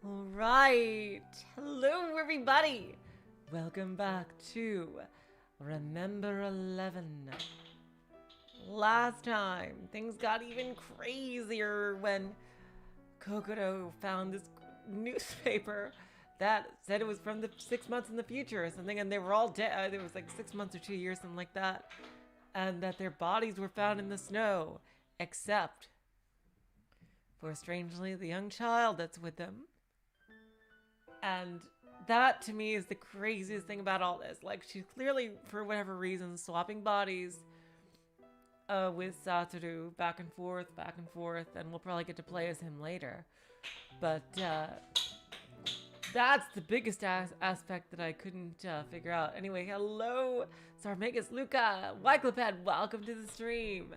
All right. Hello, everybody. Welcome back to Remember 11. Last time, things got even crazier when Kokoro found this newspaper that said it was from the 6 months in the future or something, and they were all dead. It was like 6 months or 2 years, something like that. And that their bodies were found in the snow, except for, strangely, the young child that's with them. And that, to me, is the craziest thing about all this. Like, she's clearly, for whatever reason, swapping bodies with Satoru back and forth, and we'll probably get to play as him later. But that's the biggest aspect that I couldn't figure out. Anyway, hello, Sarmegas Luca, Wycliped, welcome to the stream.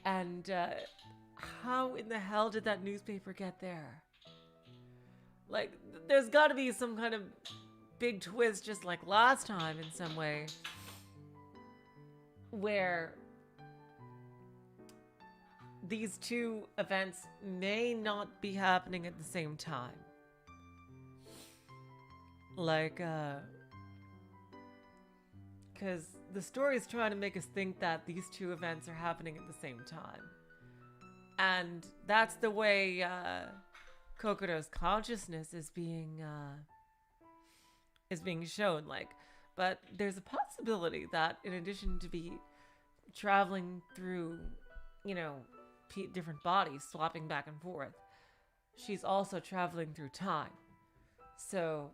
And how in the hell did that newspaper get there? Like, there's got to be some kind of big twist, just like last time in some way, where these two events may not be happening at the same time. Like, because the story is trying to make us think that these two events are happening at the same time. And that's the way Kokoro's consciousness is being shown, like, but there's a possibility that in addition to be traveling through, different bodies, swapping back and forth, she's also traveling through time. So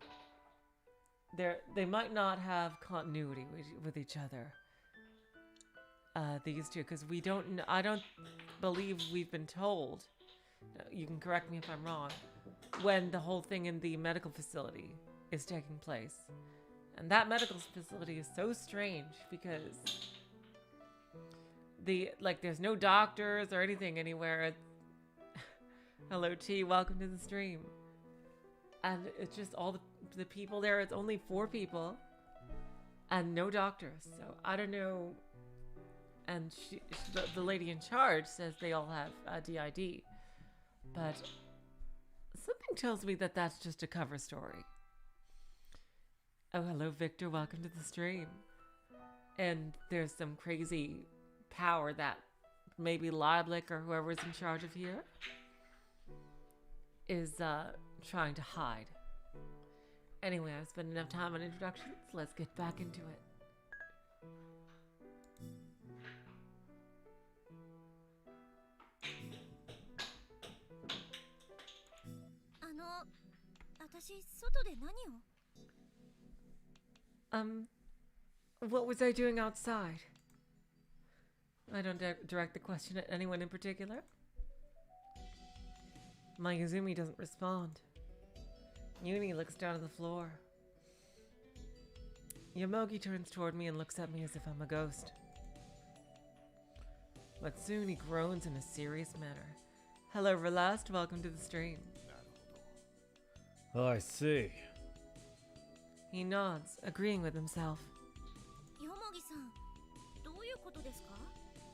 they might not have continuity with each other. These two, because I don't believe we've been told. You can correct me if I'm wrong, when the whole thing in the medical facility is taking place. And that medical facility is so strange because there's no doctors or anything anywhere. Hello T, welcome to the stream. And it's just all the people there. It's only 4 people and no doctors. So I don't know. And the lady in charge says they all have DID. But something tells me that that's just a cover story. Oh, hello, Victor. Welcome to the stream. And there's some crazy power that maybe Liblick or whoever's in charge of here is trying to hide. Anyway, I've spent enough time on introductions. Let's get back into it. 私、外で何を What was I doing outside? I don't direct the question at anyone in particular. Mayuzumi doesn't respond. Yuni looks down at the floor. Yamogi turns toward me and looks at me as if I'm a ghost. But soon he groans in a serious manner. Hello, Relast. Welcome to the stream. I see. He nods, agreeing with himself. Yomogi-san, どういうことですか?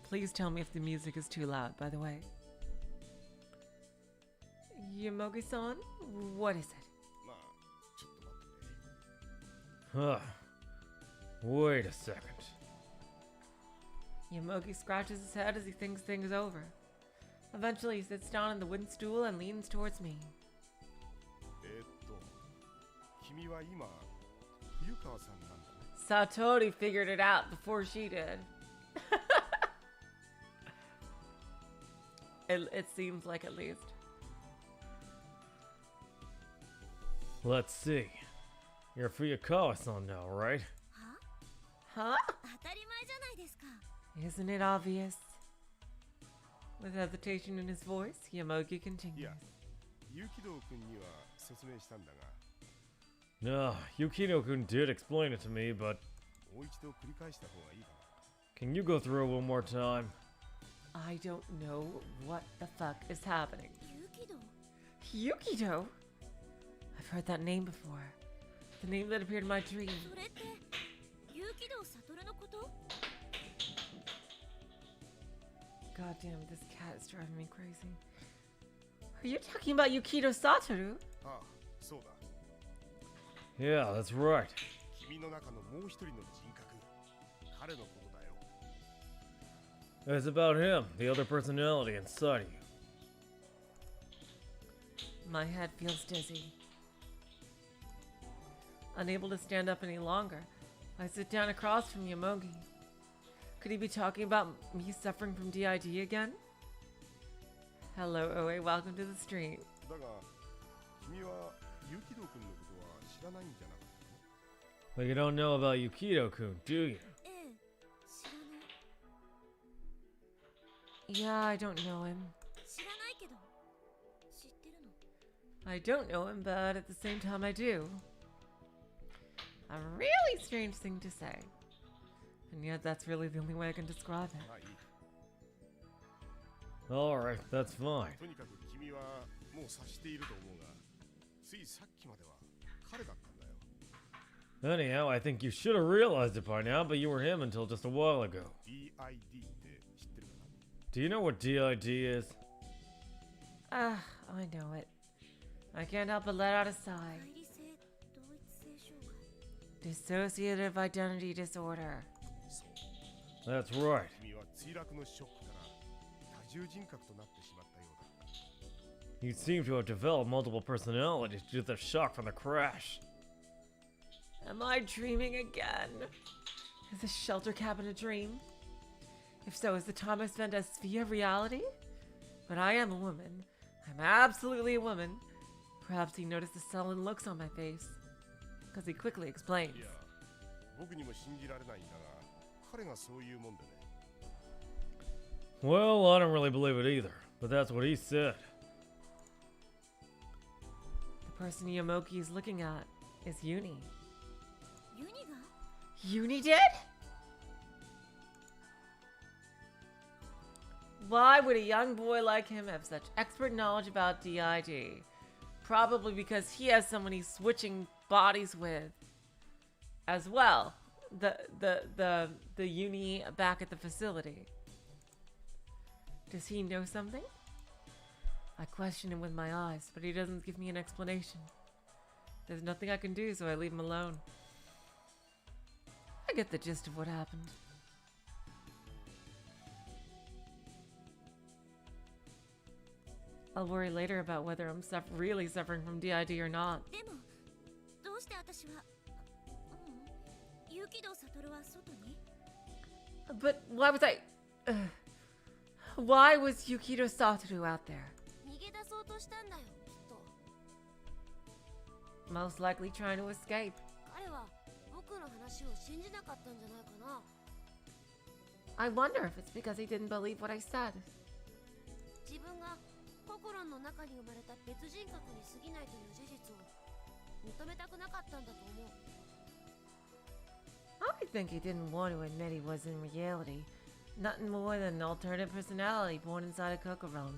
Please tell me if the music is too loud, by the way. Yamogi-san, what is it? Huh. Wait a second. Yamogi scratches his head as he thinks things over. Eventually, he sits down on the wooden stool and leans towards me. Satoru figured it out before she did. It seems like, at least. Let's see. You're Fuyakawa-san now, right? Huh? 当たり前じゃないですか. Isn't it obvious? With hesitation in his voice, Yamogi continues. No, Yukino-kun did explain it to me, but... Can you go through it one more time? I don't know what the fuck is happening. Yukido? Yukido? I've heard that name before. The name that appeared in my dream. それって、Yukido Satoruのこと? God damn, this cat is driving me crazy. Are you talking about Yukito Satoru? ああ、そうだ。 Yeah, that's right. 君の中のもう一人の人格。彼のことだよ。 It's about him, the other personality inside of you. My head feels dizzy. Unable to stand up any longer, I sit down across from Yomogi. Could he be talking about me suffering from DID again? Hello, OA, welcome to the stream. だが、君はユキド君のことは知らないんじゃなかったの？ But you don't know about Yukito-kun, do you? ええ、知らない。 Yeah, I don't know him. 知らないけど、知ってるの。 I don't know him, but at the same time I do. A really strange thing to say. And yet that's really the only way I can describe it. まあいい。 Alright, that's fine. とにかく君はもう察していると思うが、ついさっきまでは彼だったんだよ。 Anyhow, I think you should have realized it by now, but you were him until just a while ago. DID って知ってるかな？ Do you know what DID is? Ah, I know it. I can't help but let out a sigh. 対立性同一性障害。 Dissociative identity disorder. そう。 That's right. 君は墜落のショックから多重人格となってしまったようだ。 You seem to have developed multiple personalities due to the shock from the crash. Am I dreaming again? Is this shelter cabin a dream? If so, is the time I spent as Sphere reality? But I am a woman. I'm absolutely a woman. Perhaps he noticed the sullen looks on my face. Because he quickly explains. いや、僕にも信じられないんだが、彼がそういうもんでね。 Well, I don't really believe it either, but that's what he said. The person Yomogi is looking at is Uni. ユニが Uni did? Why would a young boy like him have such expert knowledge about DID? Probably because he has someone he's switching bodies with as well. The Uni back at the facility. Does he know something? I question him with my eyes, but he doesn't give me an explanation. There's nothing I can do, so I leave him alone. I get the gist of what happened. I'll worry later about whether I'm really suffering from DID or not. でも、どうして私は、ユキド・サトルは外に？ But why was why was Yukito Satoru out there? 逃げ出そうとしたんだよ、きっと。 Most likely trying to escape. 彼は僕の話を信じなかったんじゃないかな。 I wonder if it's because he didn't believe what I said. 自分がココロンの中に生まれた別人格に過ぎないという事実を認めたくなかったんだと思う。 I think he didn't want to admit he was in reality. Nothing more than an alternative personality born inside a Kokoro.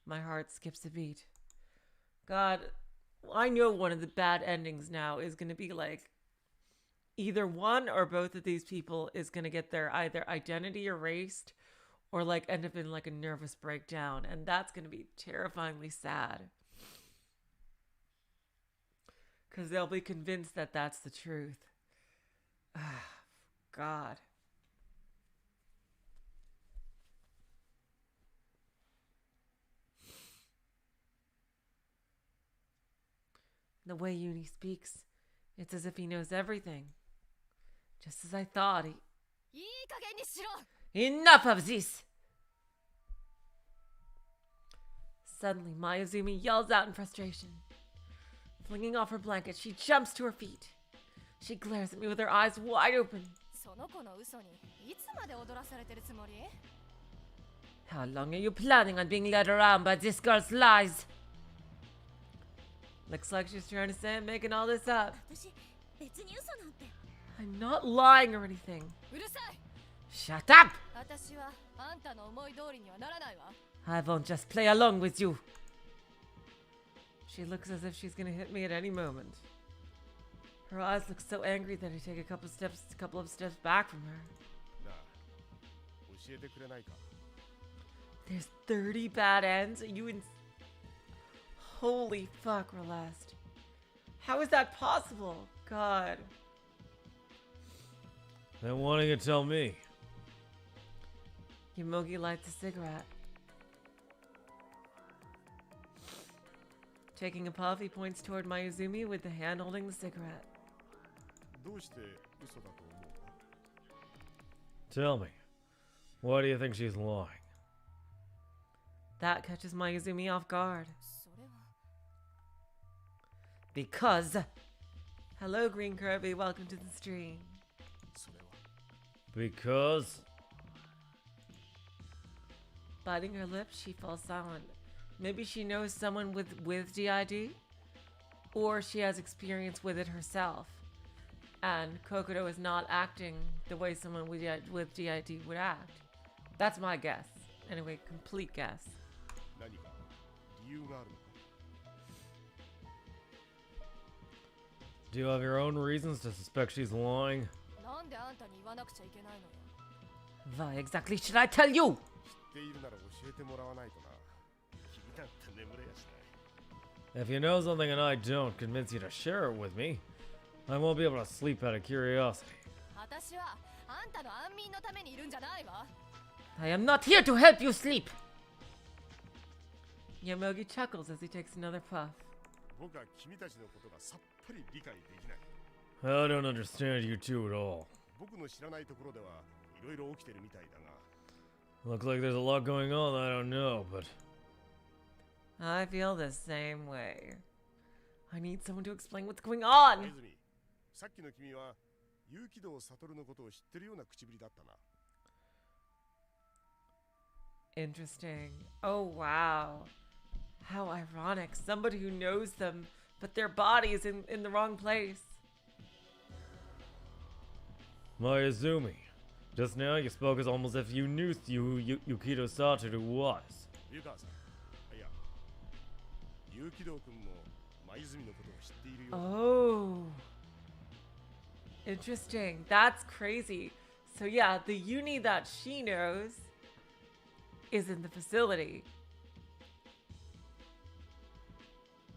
My heart skips a beat. God, I know one of the bad endings now is going to be like either one or both of these people is going to get their either identity erased or like end up in like a nervous breakdown, and that's going to be terrifyingly sad. Because they'll be convinced that that's the truth. God. The way Uni speaks, it's as if he knows everything. Just as I thought, いい加減にしろ。 Enough of this! Suddenly, Mayuzumi yells out in frustration. Flinging off her blanket, she jumps to her feet. She glares at me with her eyes wide open. その子の嘘にいつまで踊らされてるつもり？ How long are you planning on being led around by this girl's lies? Looks like she's trying to say I'm making all this up. 私、別に嘘なんて。 I'm not lying or anything. うるさい。 Shut up! 私はあんたの思い通りにはならないわ。 I won't just play along with you. She looks as if she's gonna hit me at any moment. Her eyes look so angry that I take a couple of steps back from her. なあ、教えてくれないか。There's 30 bad ends? Holy fuck, Relest. How is that possible? God. Then why don't you tell me? Yomogi lights a cigarette. Taking a puff, he points toward Mayuzumi with the hand holding the cigarette. どうして嘘だと思う？ Tell me, why do you think she's lying? That catches Mayuzumi off guard. それは Because. Hello, Green Kirby. Welcome to the stream. それは Because? Biting her lips, she falls silent. Maybe she knows someone with DID? Or she has experience with it herself. And Kokoro is not acting the way someone with DID would act. That's my guess. Anyway, complete guess. 何か理由があるのか？ Do you have your own reasons to suspect she's lying? なんであんたに言わなくちゃいけないのよ。 Why exactly should I tell you? 知っているなら教えてもらわないとな。君なんて眠れやしない。 If you know something and I don't convince you to share it with me, I won't be able to sleep out of curiosity. 私はあんたの安眠のためにいるんじゃないわ。 I am not here to help you sleep. Yomogi chuckles as he takes another puff. 僕は君たちのことがさっぱり理解できない。 I don't understand you two at all. 僕の知らないところではいろいろ起きてるみたいだが、 Looks like there's a lot going on that I don't know, but I feel the same way. I need someone to explain what's going on. 泉、さっきの君は有機堂悟のことを知ってるような口ぶりだったな。 Interesting. Oh, wow. How ironic. Somebody who knows them, but their body is in the wrong place. Mayuzumi, just now you spoke as almost if you knew who Yukito Satoru was. 湯川さん、いや、有機堂君も舞泉のことを知っているようだ。 Oh. Interesting. That's crazy. So yeah, the uni that she knows is in the facility.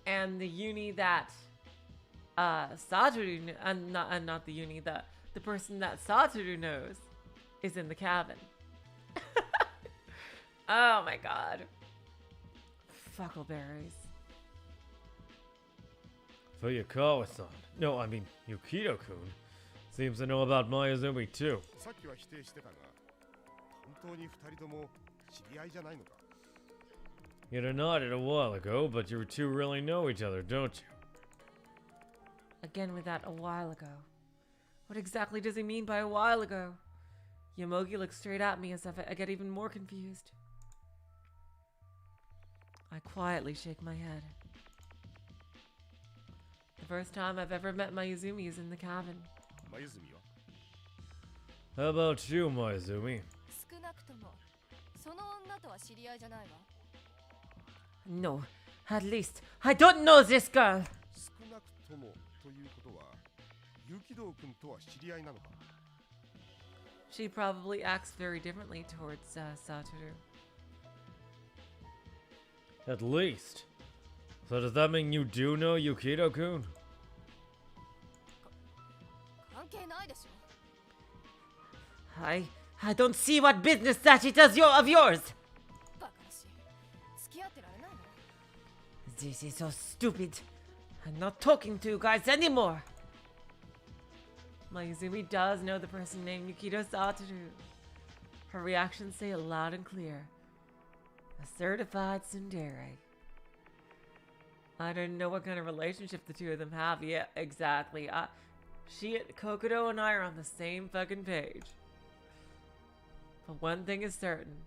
And the uni that Satoru, not the uni, the person that Satoru knows is in the cabin. Oh my god. Fuckleberries. Fuyakawa-san, no, I mean Yukito-kun, seems to know about Mayuzumi too. さっきは否定してたが、本当に二人とも知り合いじゃないのか？ You denied it a while ago, but you two really know each other, don't you? Again with that a while ago. What exactly does he mean by a while ago? Yomogi looks straight at me as if I get even more confused. I quietly shake my head. The first time I've ever met Mayuzumi is in the cabin. 舞泉は How about you, Mayuzumi? 少なくともその女とは知り合いじゃないわ。 No, at least I don't know this girl. 少なくともということは、有機堂君とは知り合いなのか？ She probably acts very differently towards Satoru. At least. So does that mean you do know Yukito-kun? 関係ないでしょ。 I don't see what business that she does of yours. バカらしい。付き合ってられないの？ This is so stupid. I'm not talking to you guys anymore. Mayuzumi does know the person named Yukito Satoru. Her reactions say it loud and clear. A certified tsundere. I don't know what kind of relationship the two of them have. Yeah, exactly. Kokoro and I are on the same fucking page. But one thing is certain.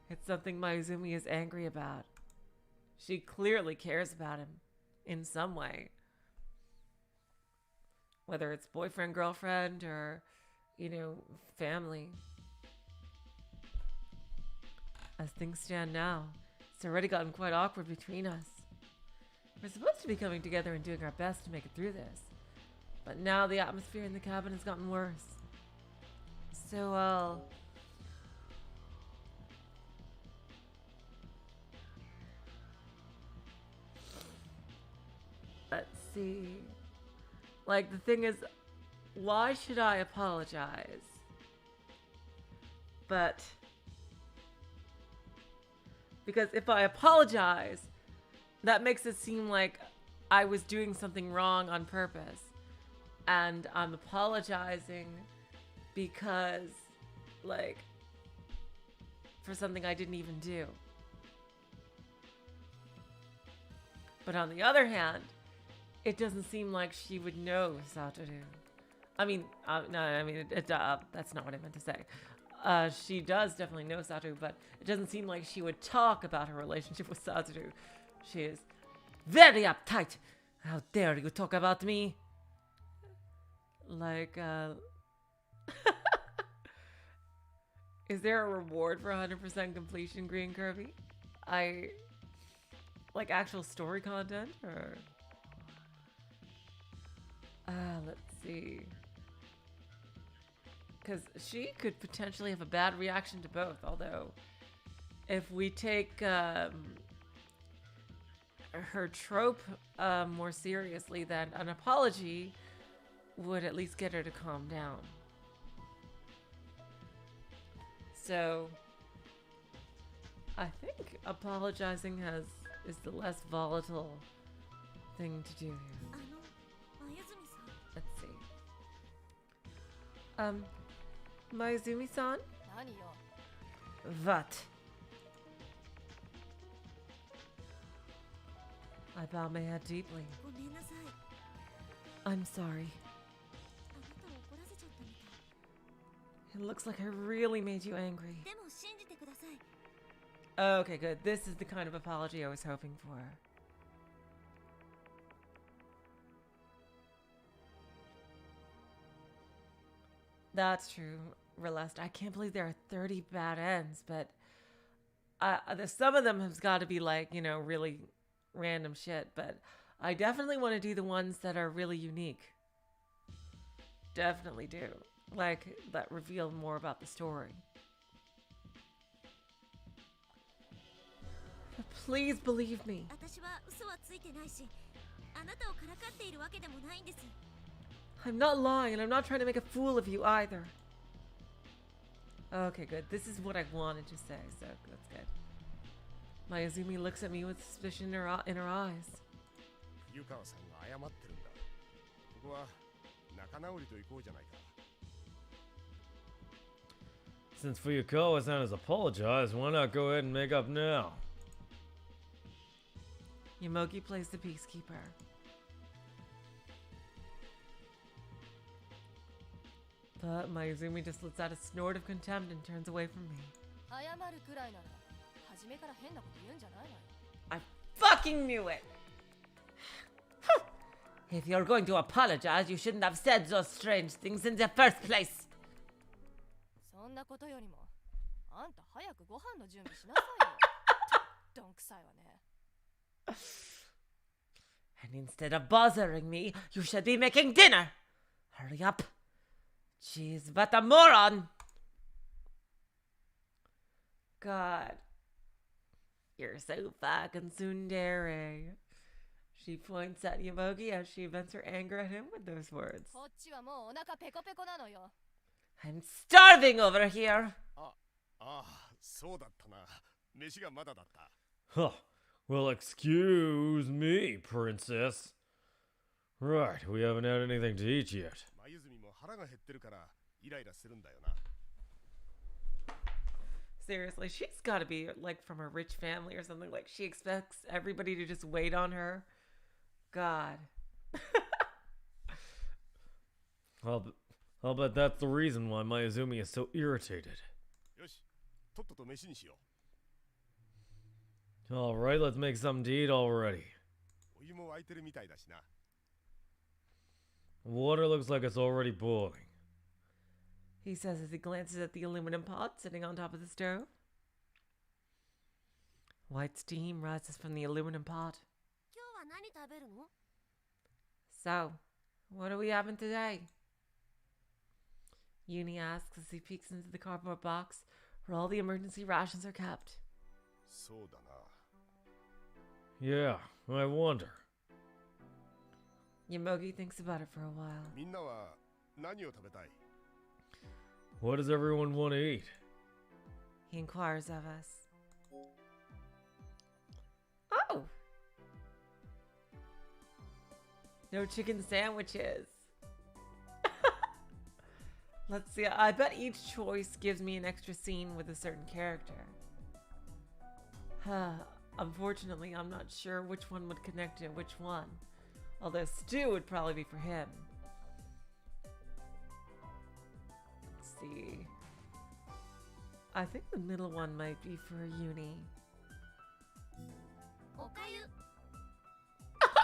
It's something Mayuzumi is angry about. She clearly cares about him in some way. Whether it's boyfriend, girlfriend, or, family. As things stand now, it's already gotten quite awkward between us. We're supposed to be coming together and doing our best to make it through this. But now the atmosphere in the cabin has gotten worse. So, see. Like, the thing is, why should I apologize? But because if I apologize, that makes it seem like I was doing something wrong on purpose. And I'm apologizing because, like, for something I didn't even do. But on the other hand, it doesn't seem like she would know Satoru. I mean, that's not what I meant to say. She does definitely know Satoru, but it doesn't seem like she would talk about her relationship with Satoru. She is very uptight. How dare you talk about me? Like, is there a reward for 100% completion, Green Kirby? Like actual story content, or? Let's see. Because she could potentially have a bad reaction to both, although if we take her trope more seriously, then an apology would at least get her to calm down. So I think apologizing is the less volatile thing to do here. Let's see. Mayuzumi-san? What? I bow my head deeply. I'm sorry. It looks like I really made you angry. Okay, good. This is the kind of apology I was hoping for. That's true, Relest. I can't believe there are 30 bad ends, but some of them have got to be like, you know, really random shit, but I definitely want to do the ones that are really unique. Definitely do. Like, that reveal more about the story. But please believe me. I'm not lying, and I'm not trying to make a fool of you either. Okay, good. This is what I wanted to say, so that's good. Mayuzumi looks at me with suspicion in her eyes. Since Fuyukawa-san has apologized, why not go ahead and make up now? Yamogi plays the peacekeeper. But Mayuzumi just lets out a snort of contempt and turns away from me. I fucking knew it! If you're going to apologize, you shouldn't have said those strange things in the first place. And instead of bothering me, you should be making dinner. Hurry up. Jeez, what a moron! God. You're so fucking tsundere. She points at Yamogi as she vents her anger at him with those words. I'm starving over here! Huh. Well, excuse me, princess. Right, we haven't had anything to eat yet. Seriously, she's gotta be like from a rich family or something. Like, she expects everybody to just wait on her. God. I'll bet that's the reason why Mayuzumi is so irritated. Alright, let's make something to eat already. Water looks like it's already boiling. He says as he glances at the aluminum pot sitting on top of the stove. White steam rises from the aluminum pot. So, what are we having today? Uni asks as he peeks into the cardboard box where all the emergency rations are kept. Yeah, I wonder. Yamogi thinks about it for a while. みんなは何を食べたい？ What does everyone want to eat? He inquires of us. Oh! No chicken sandwiches. Let's see. I bet each choice gives me an extra scene with a certain character. Unfortunately, I'm not sure which one would connect to which one. Although stew would probably be for him. Let's see. I think the middle one might be for Uni. おかゆ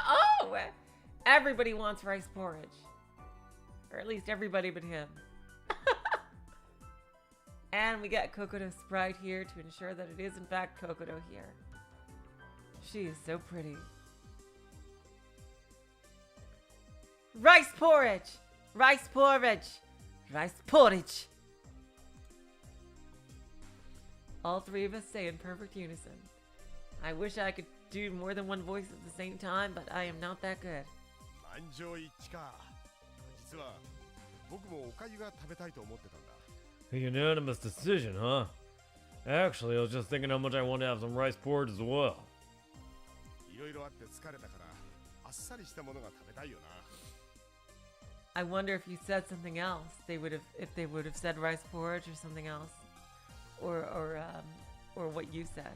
Oh! Everybody wants rice porridge. Or at least everybody but him. And we got Kokoro Sprite here to ensure that it is in fact Kokoro here. She is so pretty. Rice porridge! Rice porridge! Rice porridge! All three of us say in perfect unison. I wish I could do more than one voice at the same time, but I am not that good. 満場一致か。実は僕もおかゆが食べたいと思ってたんだ。 A unanimous decision, huh? Actually, I was just thinking how much I want to have some rice porridge as well. いろいろあって疲れたからあっさりしたものが食べたいよな。 I wonder if you said something else, they would have said rice porridge or something else, or what you said.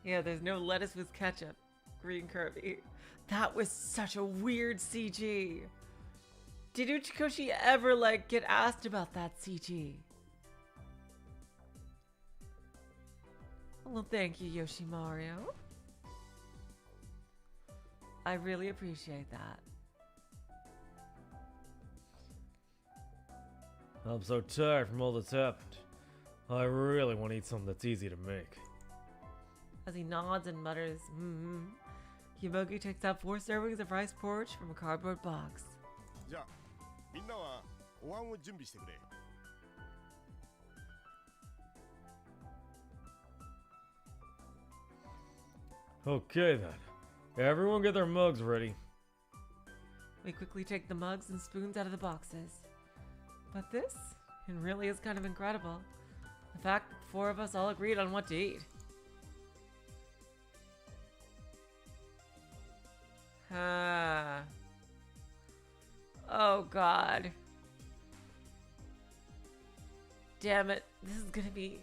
Yeah, there's no lettuce with ketchup. Green Kirby. That was such a weird CG. Did Uchikoshi ever get asked about that CG? Well, thank you, Yoshimaru. I really appreciate that. I'm so tired from all that's happened. I really want to eat something that's easy to make. As he nods and mutters, Yamogi takes out 4 servings of rice porridge from a cardboard box. じゃあみんなはお椀を準備してくれ。 Okay then. Everyone get their mugs ready. We quickly take the mugs and spoons out of the boxes. But this, it really is kind of incredible. The fact that the 4 of us all agreed on what to eat. Oh god. Damn it. This is gonna be...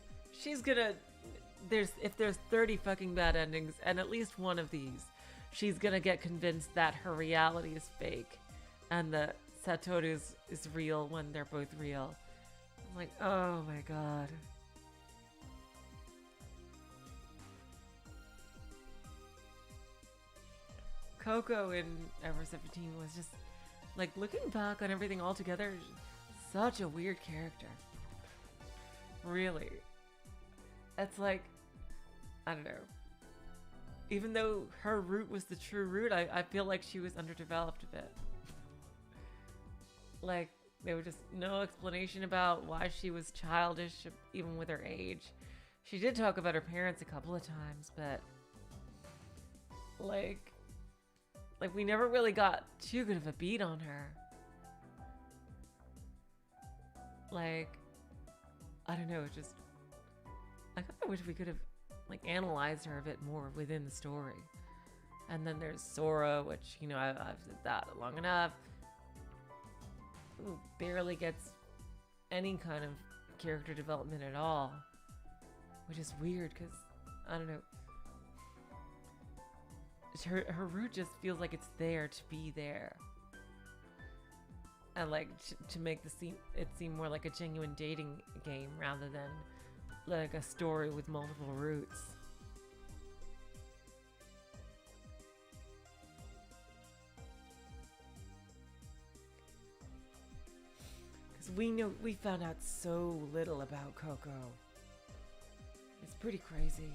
If there's 30 fucking bad endings, and at least one of these, she's gonna get convinced that her reality is fake, and that Satoru is real when they're both real. I'm like, oh my god. Coco in Ever 17 was just, looking back on everything all together, such a weird character. Really. It's I don't know. Even though her root was the true root, I feel like she was underdeveloped a bit. There was just no explanation about why she was childish, even with her age. She did talk about her parents a couple of times, but... we never really got too good of a beat on her. I don't know, just... I kind of wish we could have, analyzed her a bit more within the story. And then there's Sora, which, I've said that long enough. Who barely gets any kind of character development at all. Which is weird, because, I don't know. Her root just feels like it's there to be there. And, to make it seem more like a genuine dating game rather than a story with multiple roots. Because we found out so little about Coco. It's pretty crazy.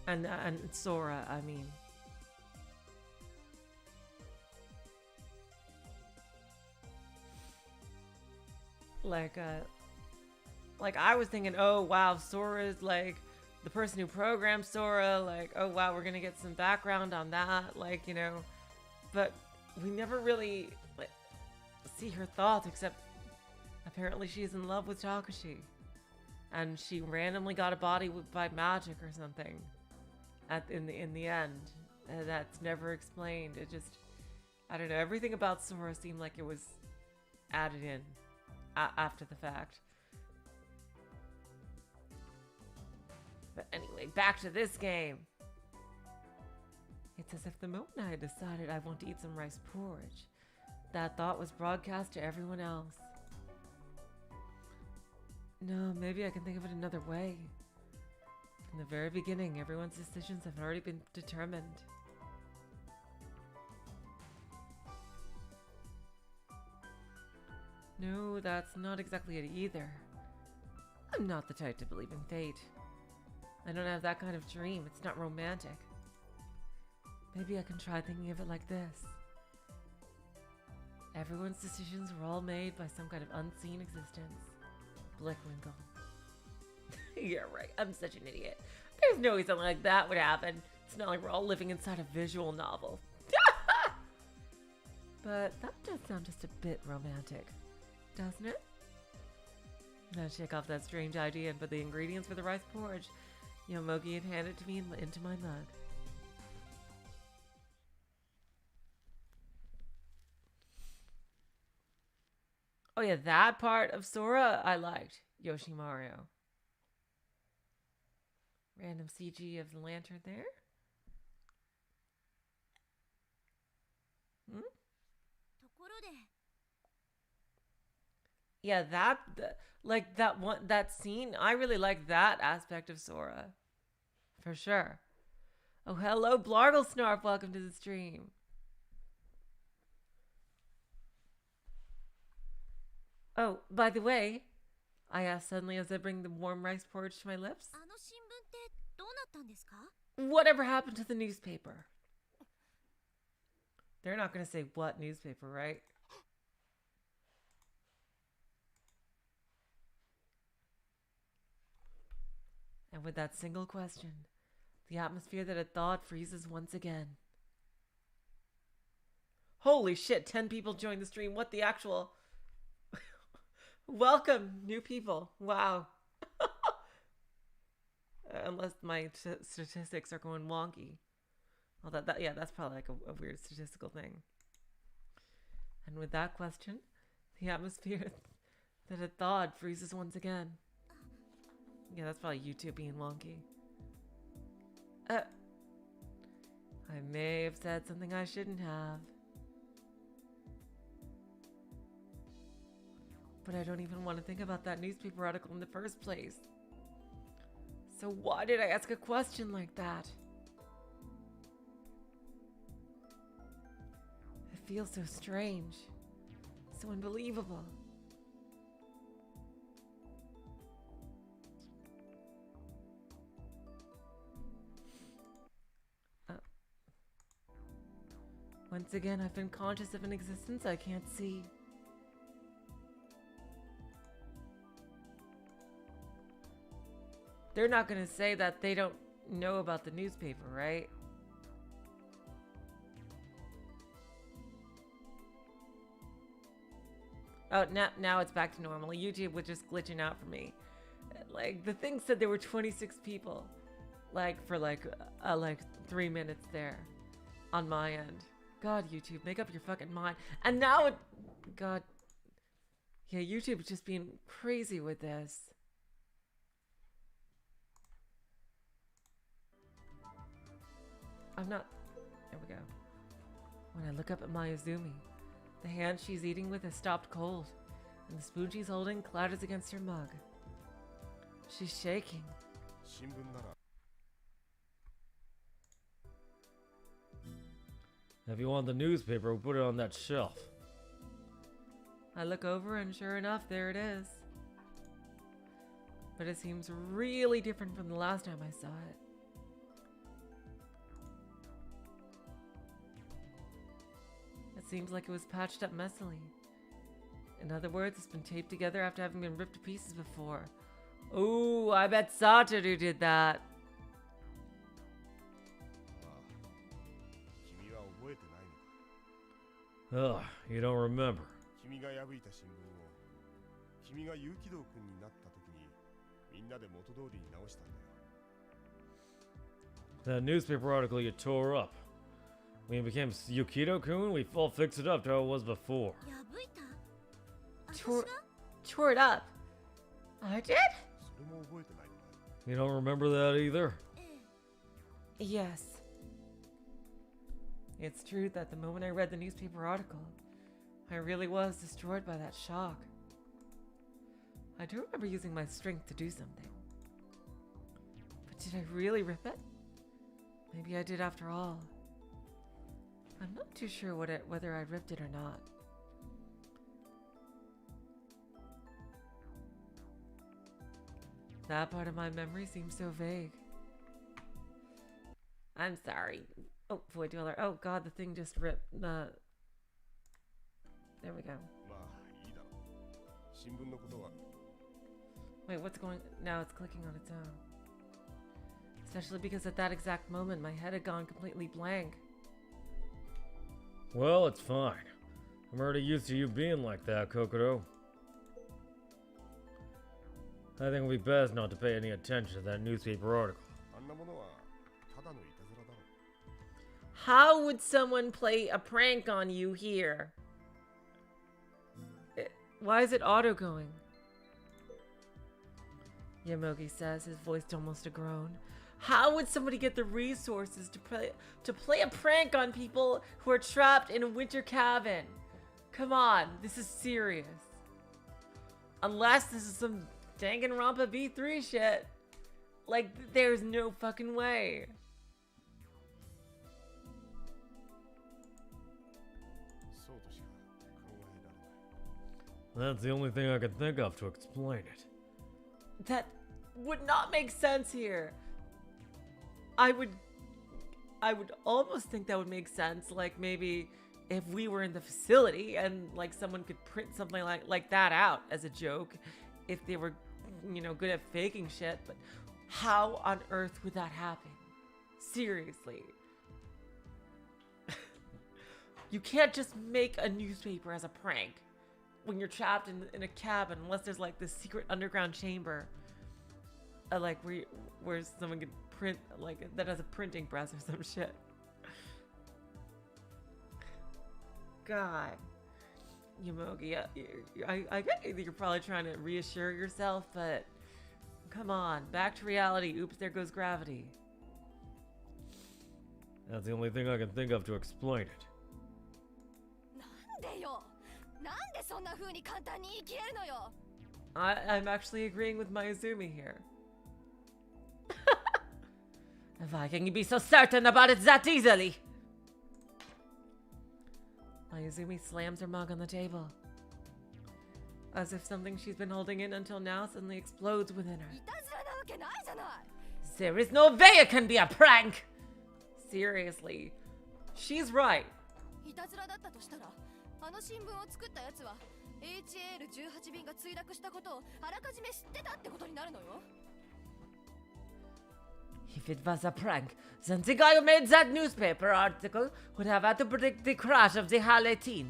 And Sora, I mean. Like, I was thinking, oh, wow, Sora's, like, the person who programmed Sora. Like, oh, wow, we're gonna get some background on that. Like, you know. But we never really, like, see her thoughts, except apparently she's in love with Takashi. And she randomly got a body by magic or something in the end. And that's never explained. It just, I don't know. Everything about Sora seemed like it was added in after the fact. But anyway, back to this game. It's as if the moment I had decided I want to eat some rice porridge, that thought was broadcast to everyone else. No, maybe I can think of it another way. From the very beginning, everyone's decisions have already been determined. No, that's not exactly it either. I'm not the type to believe in fate. I don't have that kind of dream. It's not romantic. Maybe I can try thinking of it like this. Everyone's decisions were all made by some kind of unseen existence. Blickwinkle. Yeah, right. I'm such an idiot. There's no way something like that would happen. It's not like we're all living inside a visual novel. But that does sound just a bit romantic, doesn't it? Now shake off that strange idea and put the ingredients for the rice porridge Yomogi had handed to me into my mug. Oh yeah, that part of Sora I liked. Yoshimaru. Random CG of the lantern there. Hmm? Yeah, like that scene, I really like that aspect of Sora. For sure. Oh, hello, Blarglesnarf. Welcome to the stream. Oh, by the way, I asked suddenly as I bring the warm rice porridge to my lips. Whatever happened to the newspaper? They're not going to say what newspaper, right? And with that single question, the atmosphere that had thawed freezes once again. Holy shit, 10 people joined the stream. What the actual... Welcome, new people. Wow. Unless my statistics are going wonky. Well, yeah, that's probably like a weird statistical thing. And with that question, the atmosphere that had thawed freezes once again. Yeah, that's probably YouTube being wonky. I may have said something I shouldn't have. But I don't even want to think about that newspaper article in the first place. So why did I ask a question like that? It feels so strange. So unbelievable. Once again, I've been conscious of an existence I can't see. They're not going to say that they don't know about the newspaper, right? Oh, now it's back to normal. YouTube was just glitching out for me. Like, the thing said there were 26 people. Like, for like 3 minutes there. On my end. God, YouTube, make up your fucking mind. And now it... God. Yeah, YouTube is just being crazy with this. I'm not... There we go. When I look up at Mayuzumi, the hand she's eating with has stopped cold, and the spoon she's holding clatters against her mug. She's shaking. If you want the newspaper, we'll put it on that shelf. I look over and sure enough, there it is. But it seems really different from the last time I saw it. It seems like it was patched up messily. In other words, it's been taped together after having been ripped to pieces before. Ooh, I bet Satoru did that. まあ君は覚えてないのか。 Ugh, you don't remember. 君が破いた新聞を君が有機道君になった時にみんなで元通りに直したんだよ。 That newspaper article you tore up. When you became Yukido-kun, we all fixed it up to how it was before. 破いた私 Tore, が tore it up. I did? それも覚えてないのか。 You don't remember that either? え Yes. It's true that the moment I read the newspaper article, I really was destroyed by that shock. I do remember using my strength to do something. But did I really rip it? Maybe I did after all. I'm not too sure whether I ripped it or not. That part of my memory seems so vague. I'm sorry. Oh, void dweller. Oh god, the thing just ripped. There we go. まあいいだろう。新聞のことは Wait, what's going? Now it's clicking on its own. Especially because at that exact moment, my head had gone completely blank. Well, it's fine. I'm already used to you being like that, Kokoro. I think it would be best not to pay any attention to that newspaper article. あんなものはただのいたずらだろう。 How would someone play a prank on you here? Why is it auto going? Yamogi says, his voice almost a groan. How would somebody get the resources to play a prank on people who are trapped in a winter cabin? Come on, this is serious. Unless this is some Danganronpa V3 shit. Like, there's no fucking way. That's the only thing I can think of to explain it. That would not make sense here. I would almost think that would make sense, like maybe if we were in the facility and like someone could print something like that out as a joke, if they were, you know, good at faking shit. But how on earth would that happen? Seriously. You can't just make a newspaper as a prank when you're trapped in a cabin, unless there's like this secret underground chamber, like where someone could print, like that has a printing press or some shit. God, Yamogi, I get you're probably trying to reassure yourself, but come on, back to reality. Oops, there goes gravity. That's the only thing I can think of to explain it. なんでよなんでそんな風に簡単に言い切れるのよ I'm actually agreeing with Mayuzumi here. If I can be so certain about it that easily. Mayuzumi slams her mug on the table, as if something she's been holding in until now suddenly explodes within her. いたずらなわけないじゃない There is no way it can be a prank! Seriously. She's right. いたずらだったとしたらあの新聞を作ったやつは HAL18 便が墜落したことをあらかじめ知ってたってことになるのよ If it was a prank, then the guy who made that newspaper article would have had to predict the crash of the HAL-18.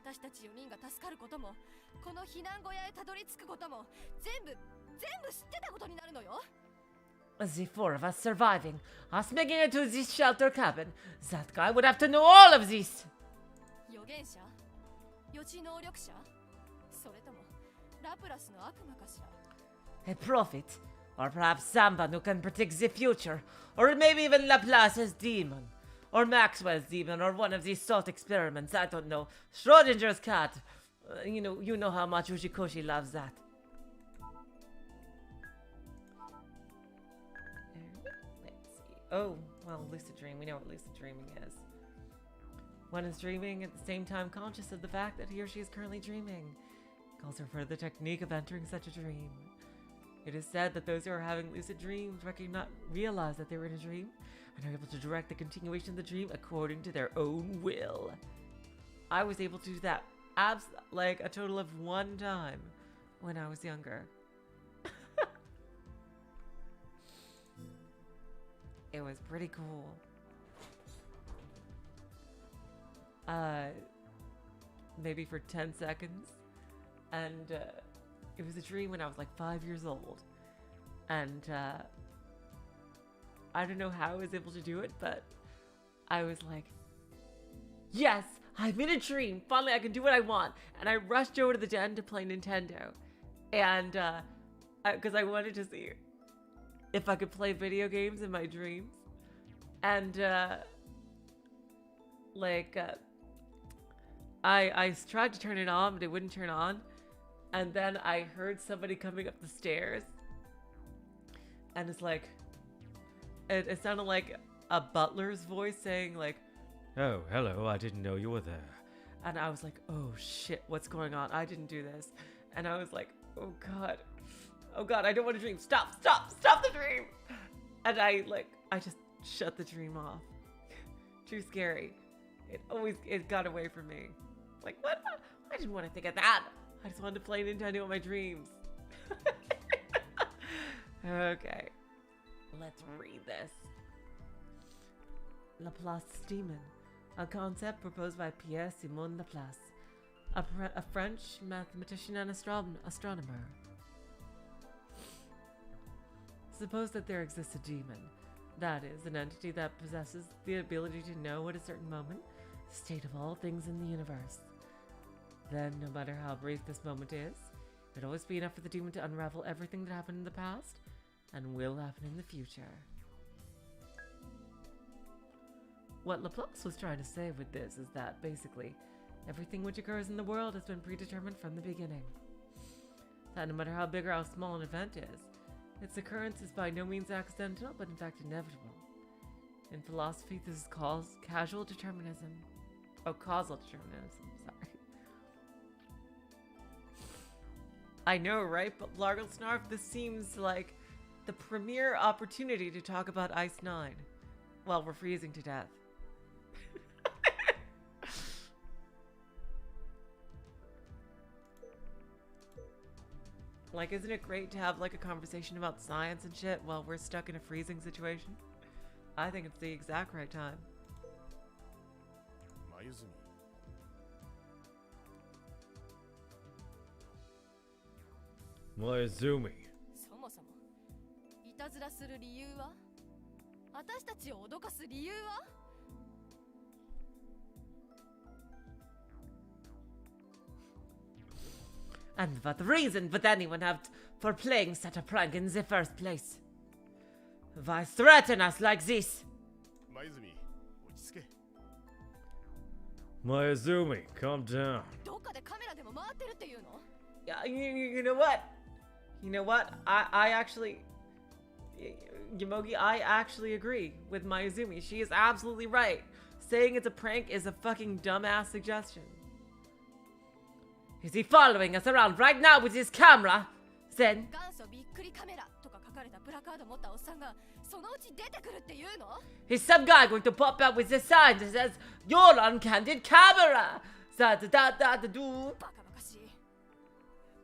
私たち4人が助かることもこの避難小屋へたどり着くことも全部知ってたことになるのよ The four of us surviving, us making it to this shelter cabin, that guy would have to know all of this. 預言者予知能力者それともラプラスの悪魔かしら A prophet, or perhaps someone who can predict the future, or maybe even Laplace's demon, or Maxwell's demon, or one of these thought experiments, I don't know. Schrodinger's cat. You know how much Ushikoshi loves that. Let's see. Oh, well, lucid dream. We know what lucid dreaming is. One is dreaming at the same time conscious of the fact that he or she is currently dreaming. Calls her for the technique of entering such a dream. It is said that those who are having lucid dreams realize that they were in a dream and are able to direct the continuation of the dream according to their own will. I was able to do that like a total of one time when I was younger. It was pretty cool. Maybe for 10 seconds. And it was a dream when I was like 5 years old. And I don't know how I was able to do it, but I was like, yes, I'm in a dream. Finally, I can do what I want. And I rushed over to the den to play Nintendo. And because I wanted to see if I could play video games in my dreams. And I tried to turn it on, but it wouldn't turn on. And then I heard somebody coming up the stairs. And it's like, it sounded like a butler's voice saying like, Oh, hello, I didn't know you were there. and I was like, oh shit, what's going on? I didn't do this. And I was like, oh god, I don't want to dream. Stop the dream. And I just shut the dream off. Too scary. It got away from me. Like, what? I didn't want to think of that. I just wanted to play Nintendo in my dreams. Okay. Let's read this. Laplace's demon, a concept proposed by Pierre-Simon Laplace, a French mathematician and astronomer. Suppose that there exists a demon, that is, an entity that possesses the ability to know at a certain moment the state of all things in the universe. Then, no matter how brief this moment is, it'd always be enough for the demon to unravel everything that happened in the past and will happen in the future. What Laplace was trying to say with this is that, basically, everything which occurs in the world has been predetermined from the beginning. That no matter how big or how small an event is, its occurrence is by no means accidental, but in fact inevitable. In philosophy, this is called causal determinism. Oh, causal determinism, sorry. I know, right? But Largle Snarf, this seems like the premier opportunity to talk about Ice 9 while we're freezing to death. Like, isn't it great to have like a conversation about science and shit while we're stuck in a freezing situation? I think it's the exact right time. Mayuzumi. そもそもいたずらする理由は私たちを脅かす理由は And what reason would anyone have for playing such a prank in the first place? Why threaten us like this? Mayuzumi, calm down. どっかでカメラでも回ってるっていうの Yeah, you know what? You know what? I actually... Yomogi, I actually agree with Mayuzumi. She is absolutely right. Saying it's a prank is a fucking dumbass suggestion. Is he following us around right now with his camera? Then... 元祖びっくりカメラとか書かれたプラカード持ったおっさんがそのうち出てくるっていうの Is some guy going to pop out with a sign that says, "You're on candid camera"? Da-da-da-da-da-doo. バカバカしい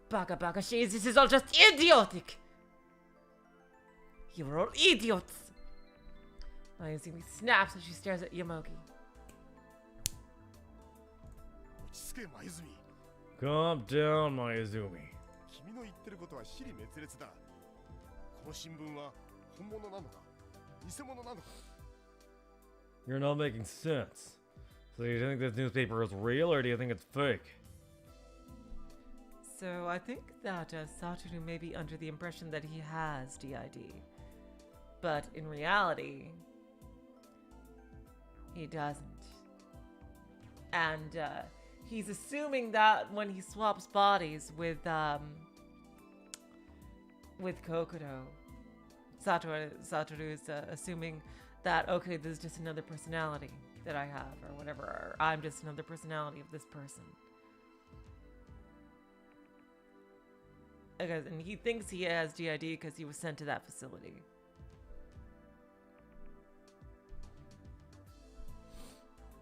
Baka baka she's, this is all just idiotic. You're all idiots. Mayuzumi snaps as she stares at Yomogi. Calm down, Mayuzumi. 君の言ってることは支離滅裂だ。この新聞は本物なのか偽物なのか You're not making sense. So do you think this newspaper is real or do you think it's fake? So I think that Satoru may be under the impression that he has DID. But in reality, he doesn't. And he's assuming that when he swaps bodies with Kokoro, Satoru is assuming that, okay, this is just another personality that I have, or whatever, or I'm just another personality of this person. Because, and he thinks he has DID because he was sent to that facility.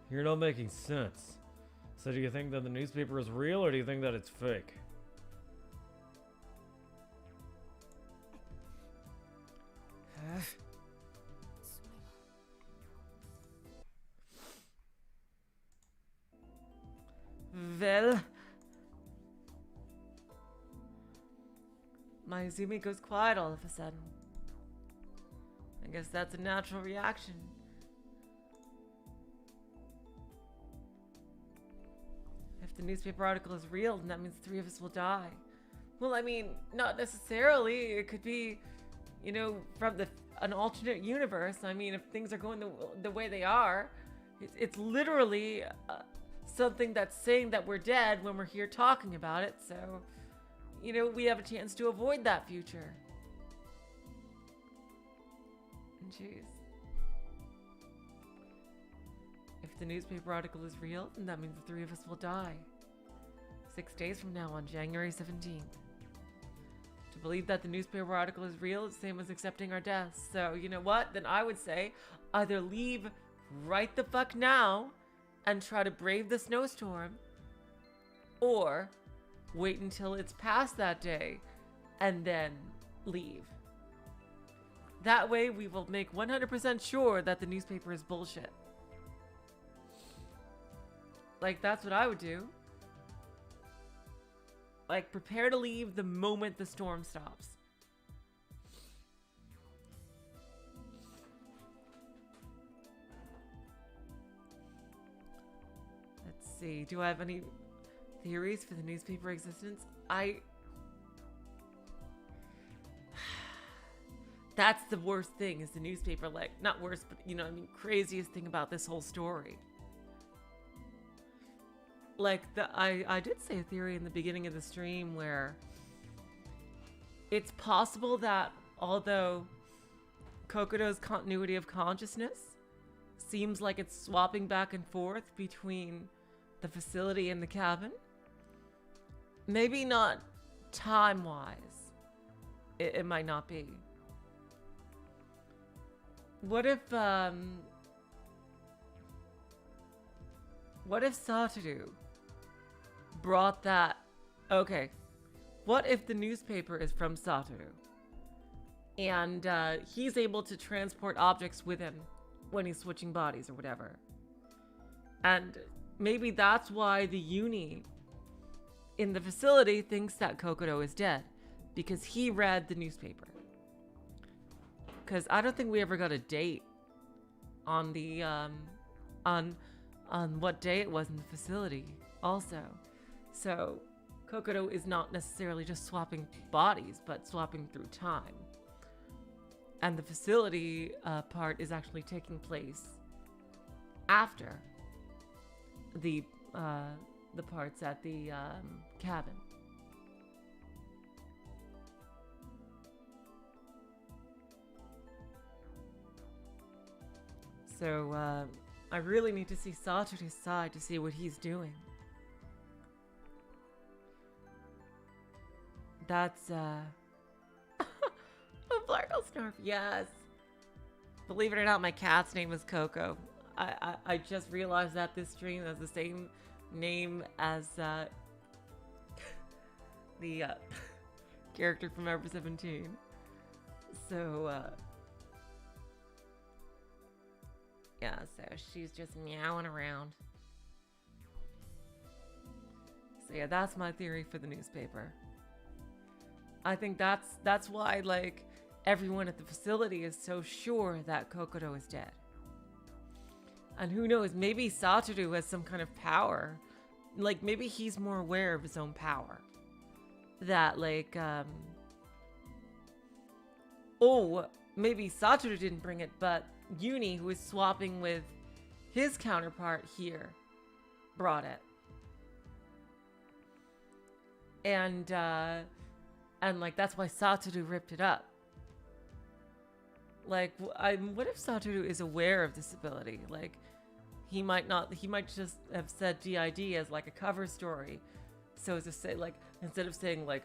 You're not making sense. So do you think that the newspaper is real or do you think that it's fake? Well, my Izumi goes quiet all of a sudden. I guess that's a natural reaction. If the newspaper article is real, then that means 3 of us will die. Well, I mean, not necessarily. It could be, you know, from an alternate universe. I mean, if things are going the way they are, it's literally something that's saying that we're dead when we're here talking about it. So, you know, we have a chance to avoid that future. Jeez. If the newspaper article is real, then that means the 3 of us will die. 6 days from now on January 17th. To believe that the newspaper article is real is the same as accepting our deaths. So, you know what? Then I would say either leave right the fuck now and try to brave the snowstorm, or wait until it's past that day and then leave. That way we will make 100% sure that the newspaper is bullshit. Like, that's what I would do. Like, prepare to leave the moment the storm stops. Let's see. Do I have any theories for the newspaper existence? That's the worst thing, is the newspaper. Like, not worst, but, you know, I mean, craziest thing about this whole story. Like, I did say a theory in the beginning of the stream where it's possible that although Kokoro's continuity of consciousness seems like it's swapping back and forth between the facility and the cabin, maybe not time-wise, it might not be. What if Satoru brought that? Okay, what if the newspaper is from Satoru and he's able to transport objects with him when he's switching bodies or whatever, and maybe that's why the uni in the facility thinks that Kokoro is dead, because he read the newspaper. Because I don't think we ever got a date on the on what day it was in the facility also. So Kokoro is not necessarily just swapping bodies, but swapping through time. And the facility part is actually taking place after the parts at the cabin. So, I really need to see Satoru's side to see what he's doing. That's, a Blargle Snarf, yes. Believe it or not, my cat's name is Coco. I just realized that this stream has the same name as, the, character from Ever 17. So, yeah, so she's just meowing around. So yeah, that's my theory for the newspaper. I think that's why, like, everyone at the facility is so sure that Kokoro is dead. And who knows, maybe Satoru has some kind of power. Like, maybe he's more aware of his own power. That, like, oh, maybe Satoru didn't bring it, but Uni, who is swapping with his counterpart here, brought it. And like, that's why Satoru ripped it up. Like, what if Satoru is aware of this ability? Like, he might just have said DID as like a cover story. So as to say, like, instead of saying like,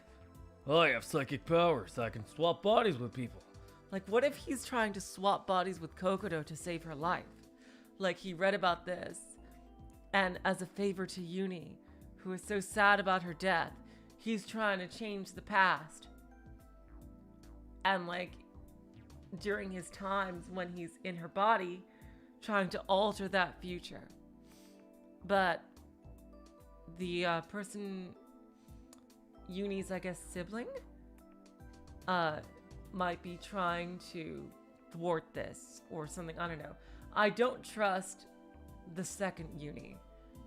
I have psychic powers, I can swap bodies with people. like, what if he's trying to swap bodies with Kokoro to save her life? Like, he read about this, and as a favor to Uni, who is so sad about her death, he's trying to change the past. And, like, during his times when he's in her body, trying to alter that future. But the person, Uni's, I guess, sibling, might be trying to thwart this or something. I don't know. I don't trust the second Uni,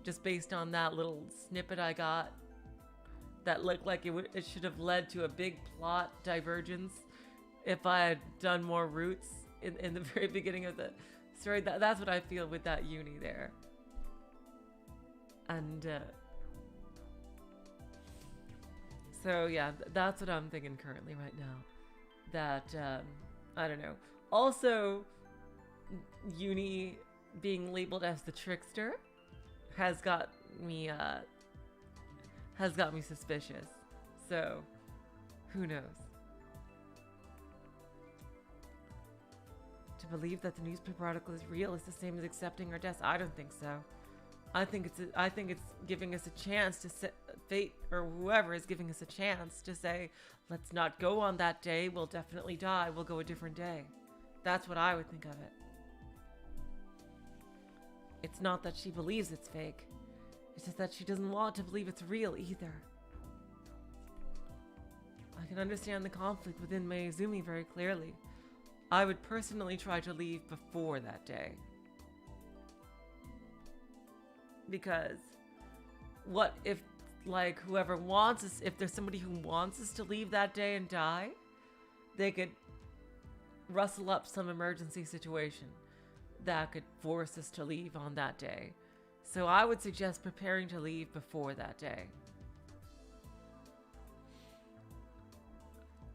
just based on that little snippet I got that looked like it should have led to a big plot divergence if I had done more roots in the very beginning of the story. That's what I feel with that Uni there. And so yeah, that's what I'm thinking currently right now. That I don't know. Also, Uni being labeled as the trickster has got me suspicious. So who knows? To believe that the newspaper article is real is the same as accepting our deaths. I don't think so. I think it's giving us a chance to set fate, or whoever is giving us a chance to say, let's not go on that day. We'll definitely die. We'll go a different day. That's what I would think of it. It's not that she believes it's fake. It's just that she doesn't want to believe it's real either. I can understand the conflict within Mayuzumi very clearly. I would personally try to leave before that day. Because what if, like, whoever wants us, if there's somebody who wants us to leave that day and die, they could rustle up some emergency situation that could force us to leave on that day. So I would suggest preparing to leave before that day.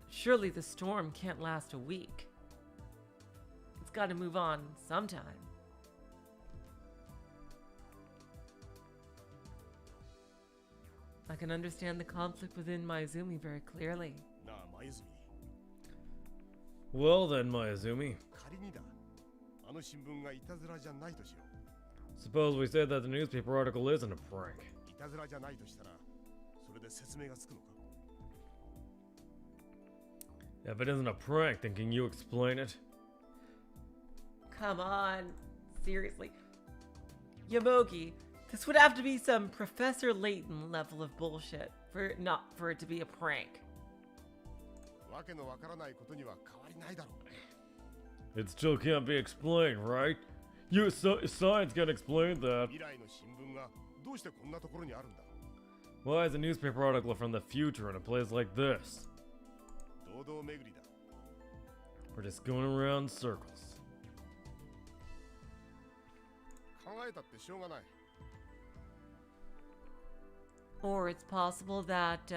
Surely the storm can't last a week. It's got to move on sometime. I can understand the conflict within Mayuzumi very clearly. Well then, Mayuzumi. Suppose we say that the newspaper article isn't a prank. If it isn't a prank, then can you explain it? Come on, seriously. Yamogi, this would have to be some Professor Layton level of bullshit for it to be a prank. It still can't be explained, right? Science can explain that. Why is a newspaper article from the future in a place like this? We're just going around in circles. Or it's possible that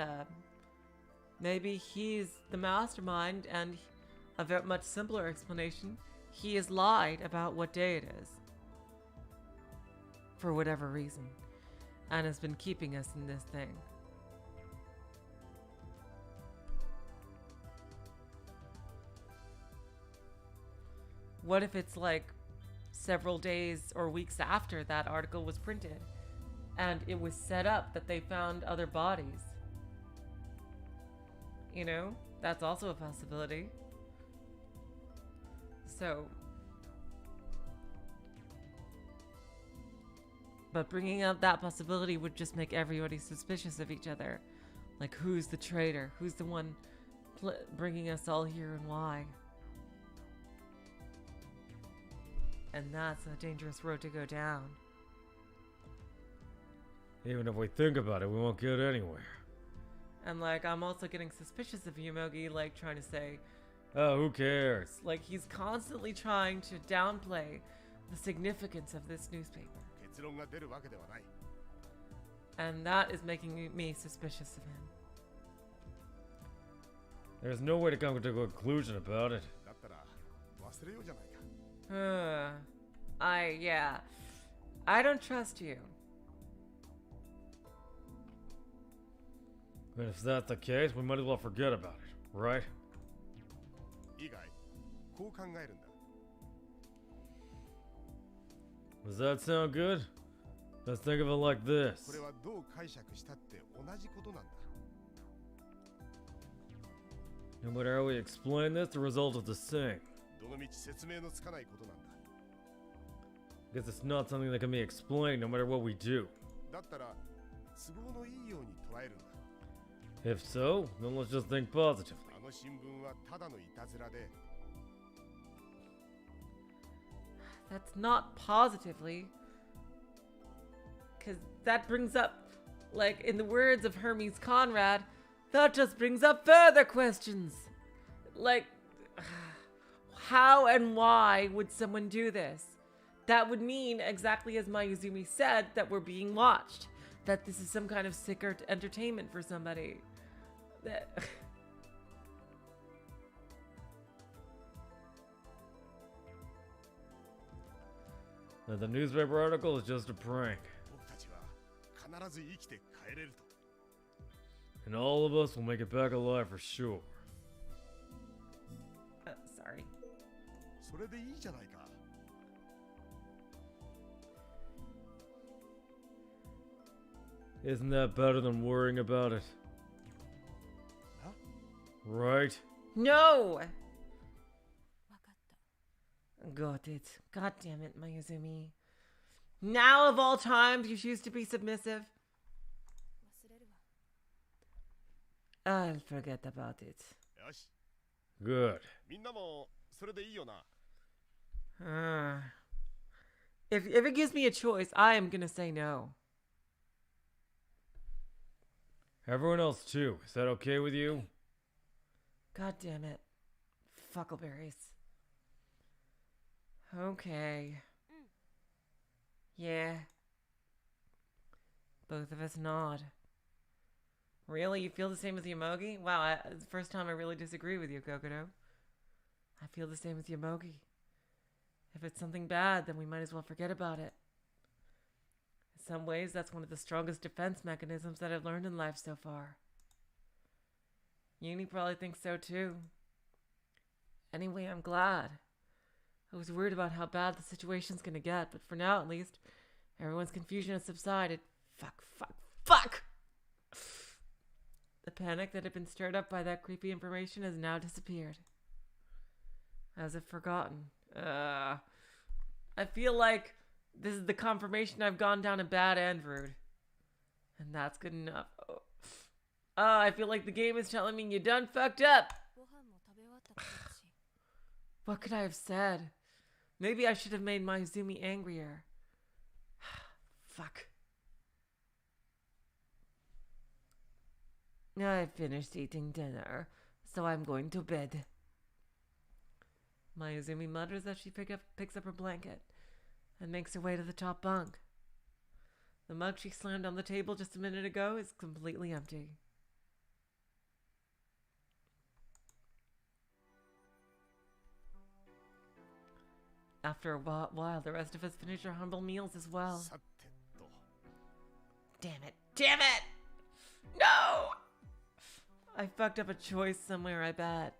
maybe he's the mastermind, and a very much simpler explanation, he has lied about what day it is. For whatever reason. And has been keeping us in this thing. What if it's like several days or weeks after that article was printed, and it was set up that they found other bodies? You know, that's also a possibility. So, but bringing up that possibility would just make everybody suspicious of each other. Like, who's the traitor? Who's the one bringing us all here, and why? And that's a dangerous road to go down. Even if we think about it, we won't get anywhere. And like, I'm also getting suspicious of Yamogi, like trying to say, oh, who cares? like he's constantly trying to downplay the significance of this newspaper. And that is making me suspicious of him. There's no way to come to a conclusion about it. I don't trust you. But if that's the case, we might as well forget about it, right? Does that sound good? Let's think of it like this. No matter how we explain this, the result is the same. Because it's not something that can be explained no matter what we do. 都合のいいように捉えるんだ。 If so, then let's just think positively. あの新聞はただのいたずらで、 That's not positively. Because that brings up, like, in the words of Hermes Conrad, that just brings up further questions. Like, how and why would someone do this? That would mean, exactly as Mayuzumi said, that we're being watched. That this is some kind of sick entertainment for somebody. That... That the newspaper article is just a prank. 僕たちは必ず生きて帰れると。 And all of us will make it back alive for sure. Sorry. それでいいじゃないか。 Isn't that better than worrying about it? Huh? Right? No! わかった。 Got it. God damn it, Mayuzumi. Now of all times you choose to be submissive? 忘れるわ。 I'll forget about it. よし、 Good. みんなもそれでいいよな。 If it gives me a choice, I am gonna say no. Everyone else too. Is that okay with you? God damn it. Fuckleberries. Okay. Yeah. Both of us nod. Really? You feel the same as Yomogi? Wow, it's the first time I really disagree with you, Kokoro. I feel the same as Yomogi. If it's something bad, then we might as well forget about it. In some ways, that's one of the strongest defense mechanisms that I've learned in life so far. Uni probably thinks so too. Anyway, I'm glad. I was worried about how bad the situation's gonna get, but for now at least, everyone's confusion has subsided. Fuck! The panic that had been stirred up by that creepy information has now disappeared. As if forgotten. I feel like this is the confirmation I've gone down a bad end route. And that's good enough. I feel like the game is telling me you done fucked up. ご飯も食べ終わったと思うし。 What could I have said? Maybe I should have made Mayuzumi angrier. Fuck. I finished eating dinner, so I'm going to bed. Mayuzumi mutters as she picks up her blanket and makes her way to the top bunk. The mug she slammed on the table just a minute ago is completely empty. After a while, the rest of us finish our humble meals as well. さてと、 Damn it! Damn it! No! I fucked up a choice somewhere, I bet.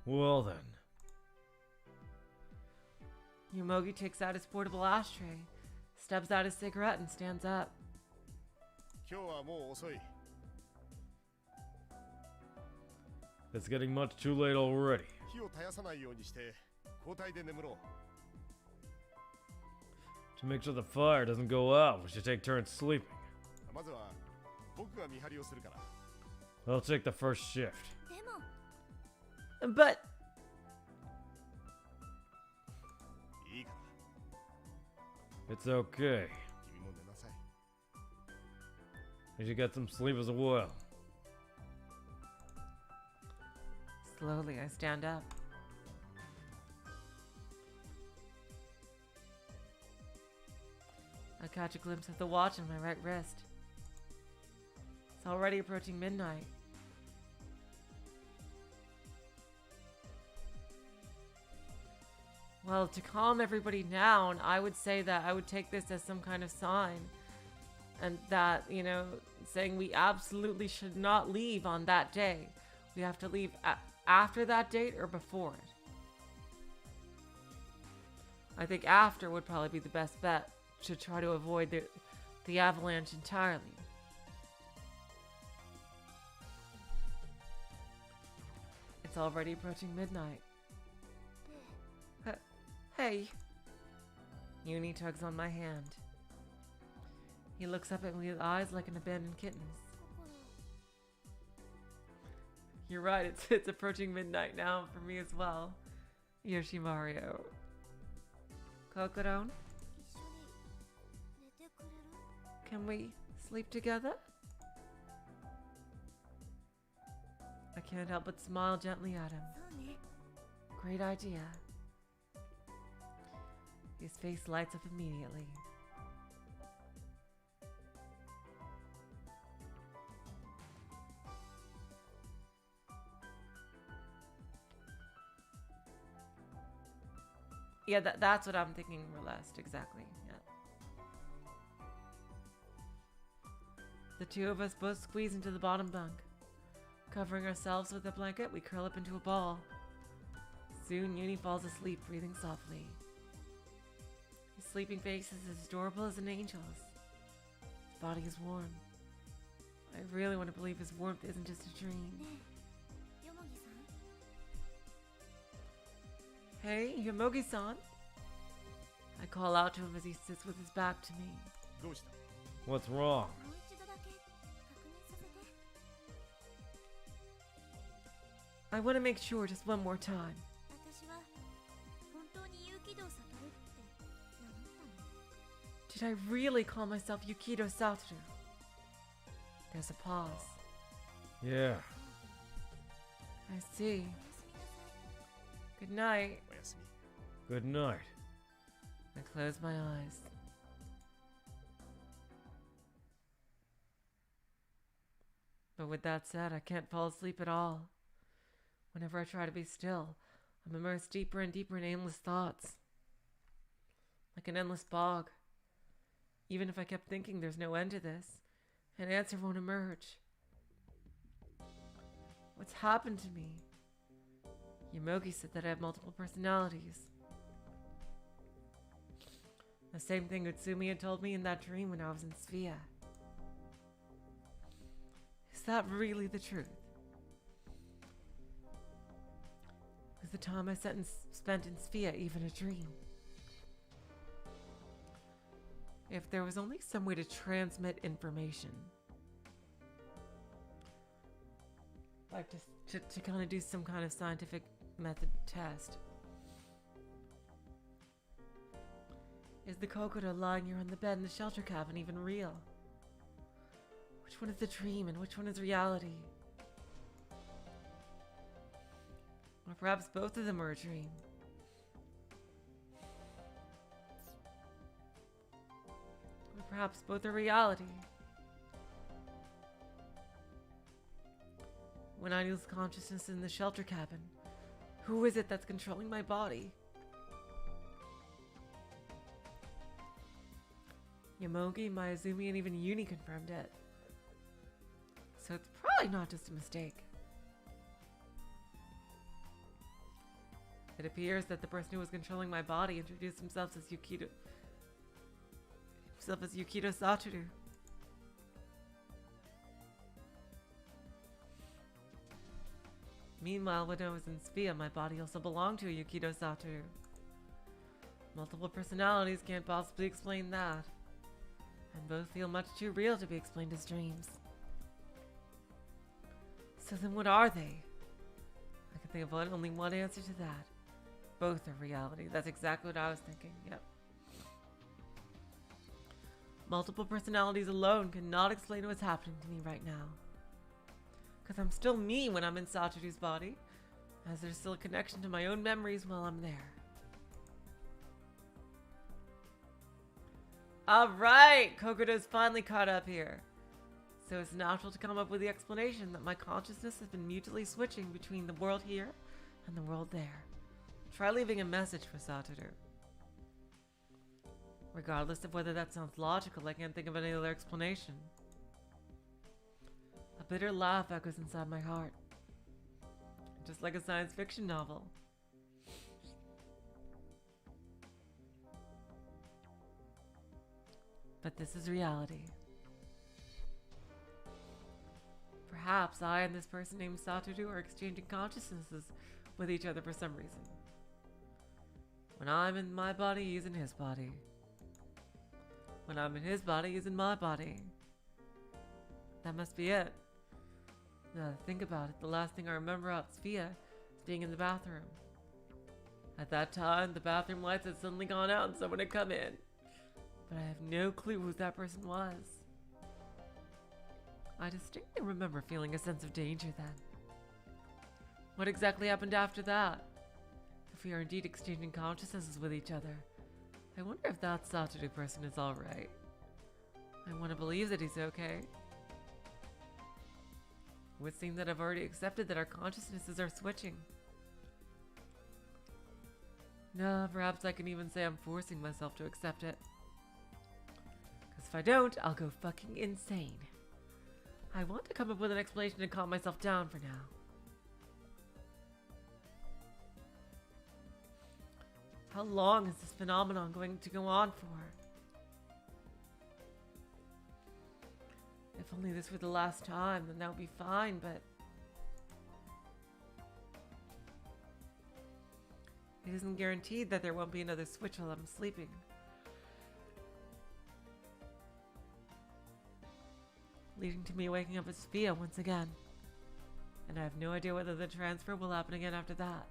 Well then. Yomogi takes out his portable ashtray, stubs out his cigarette, and stands up. 今日はもう遅い。 It's getting much too late already. 火を絶やさないようにして交代で眠ろう。 To make sure the fire doesn't go out, we should take turns sleeping. まずは僕が見張りをするから。 I'll take the first shift. でも、 But いいから It's okay. 君も寝なさい。 You should get some sleep as well. slowly I stand up. I catch a glimpse of the watch on my right wrist. It's already approaching midnight. Well, to calm everybody down, I would say that I would take this as some kind of sign. And that, you know, saying we absolutely should not leave on that day. We have to leave after that date or before it. I think after would probably be the best bet to try to avoid the avalanche entirely. It's already approaching midnight. Hey. Uni tugs on my hand. He looks up at me with eyes like an abandoned kitten's. 心 You're right, it's approaching midnight now for me as well. Yoshimaru. Kokoro, 一緒に寝てくれる can we sleep together? I can't help but smile gently at him. そうね Great idea. His face lights up immediately. Yeah, that's what I'm thinking, Relest, exactly. Yeah. The two of us both squeeze into the bottom bunk. Covering ourselves with a blanket, we curl up into a ball. Soon, Uni falls asleep, breathing softly. His sleeping face is as adorable as an angel's. His body is warm. I really want to believe his warmth isn't just a dream. ねえよもぎさん Hey, Yomogi-san? I call out to him as he sits with his back to me. どうした？ What's wrong? もう一度だけ確認させて I want to make sure just one more time. 私は本当に有機道悟って名乗ったの Did I really call myself Yukido Satoru? There's a pause. Yeah. I see. おやすみなさい Good night. おやすみ。 Good night. I close my eyes. But with that said, I can't fall asleep at all. Whenever I try to be still, I'm immersed deeper and deeper in aimless thoughts. Like an endless bog. Even if I kept thinking there's no end to this, an answer won't emerge. What's happened to me? Yamogi said that I have multiple personalities. The same thing Utsumi had told me in that dream when I was in Sphia. Is that really the truth? Was the time I spent in Sphia even a dream? If there was only some way to transmit information. Like to kind of do some kind of scientific method test. Is the Kokoro lying here on the bed in the shelter cabin even real? Which one is the dream and which one is reality? Or perhaps both of them are a dream. Or perhaps both are reality. When I lose consciousness in the shelter cabin, who is it that's controlling my body? Yamogi, Mayazumi, and even Uni confirmed it. So it's probably not just a mistake. It appears that the person who was controlling my body introduced himself as Yukido Satoru. Meanwhile, when I was in Sphia, my body also belonged to a Yukido Satoru. Multiple personalities can't possibly explain that. And both feel much too real to be explained as dreams. So then what are they? I can think of only one answer to that. Both are reality. That's exactly what I was thinking. Yep. Multiple personalities alone cannot explain what's happening to me right now. Because I'm still me when I'm in Satoru's body, as there's still a connection to my own memories while I'm there. Alright! Kokoro's finally caught up here. So it's natural to come up with the explanation that my consciousness has been mutually switching between the world here and the world there. Try leaving a message for Satoru. Regardless of whether that sounds logical, I can't think of any other explanation. A bitter laugh echoes inside my heart. Just like a science fiction novel. But this is reality. Perhaps I and this person named Satoru are exchanging consciousnesses with each other for some reason. When I'm in my body, he's in his body. When I'm in his body, he's in my body. That must be it. Now that I think about it, the last thing I remember about Sophia is being in the bathroom. At that time, the bathroom lights had suddenly gone out and someone had come in. But I have no clue who that person was. I distinctly remember feeling a sense of danger then. What exactly happened after that? If we are indeed exchanging consciousnesses with each other, I wonder if that Satoru person is alright. I want to believe that he's okay. It would seem that I've already accepted that our consciousnesses are switching. No, perhaps I can even say I'm forcing myself to accept it. Because if I don't, I'll go fucking insane. I want to come up with an explanation to calm myself down for now. How long is this phenomenon going to go on for? If only this were the last time, then that would be fine, but... it isn't guaranteed that there won't be another switch while I'm sleeping. Leading to me waking up as Sophia once again. And I have no idea whether the transfer will happen again after that.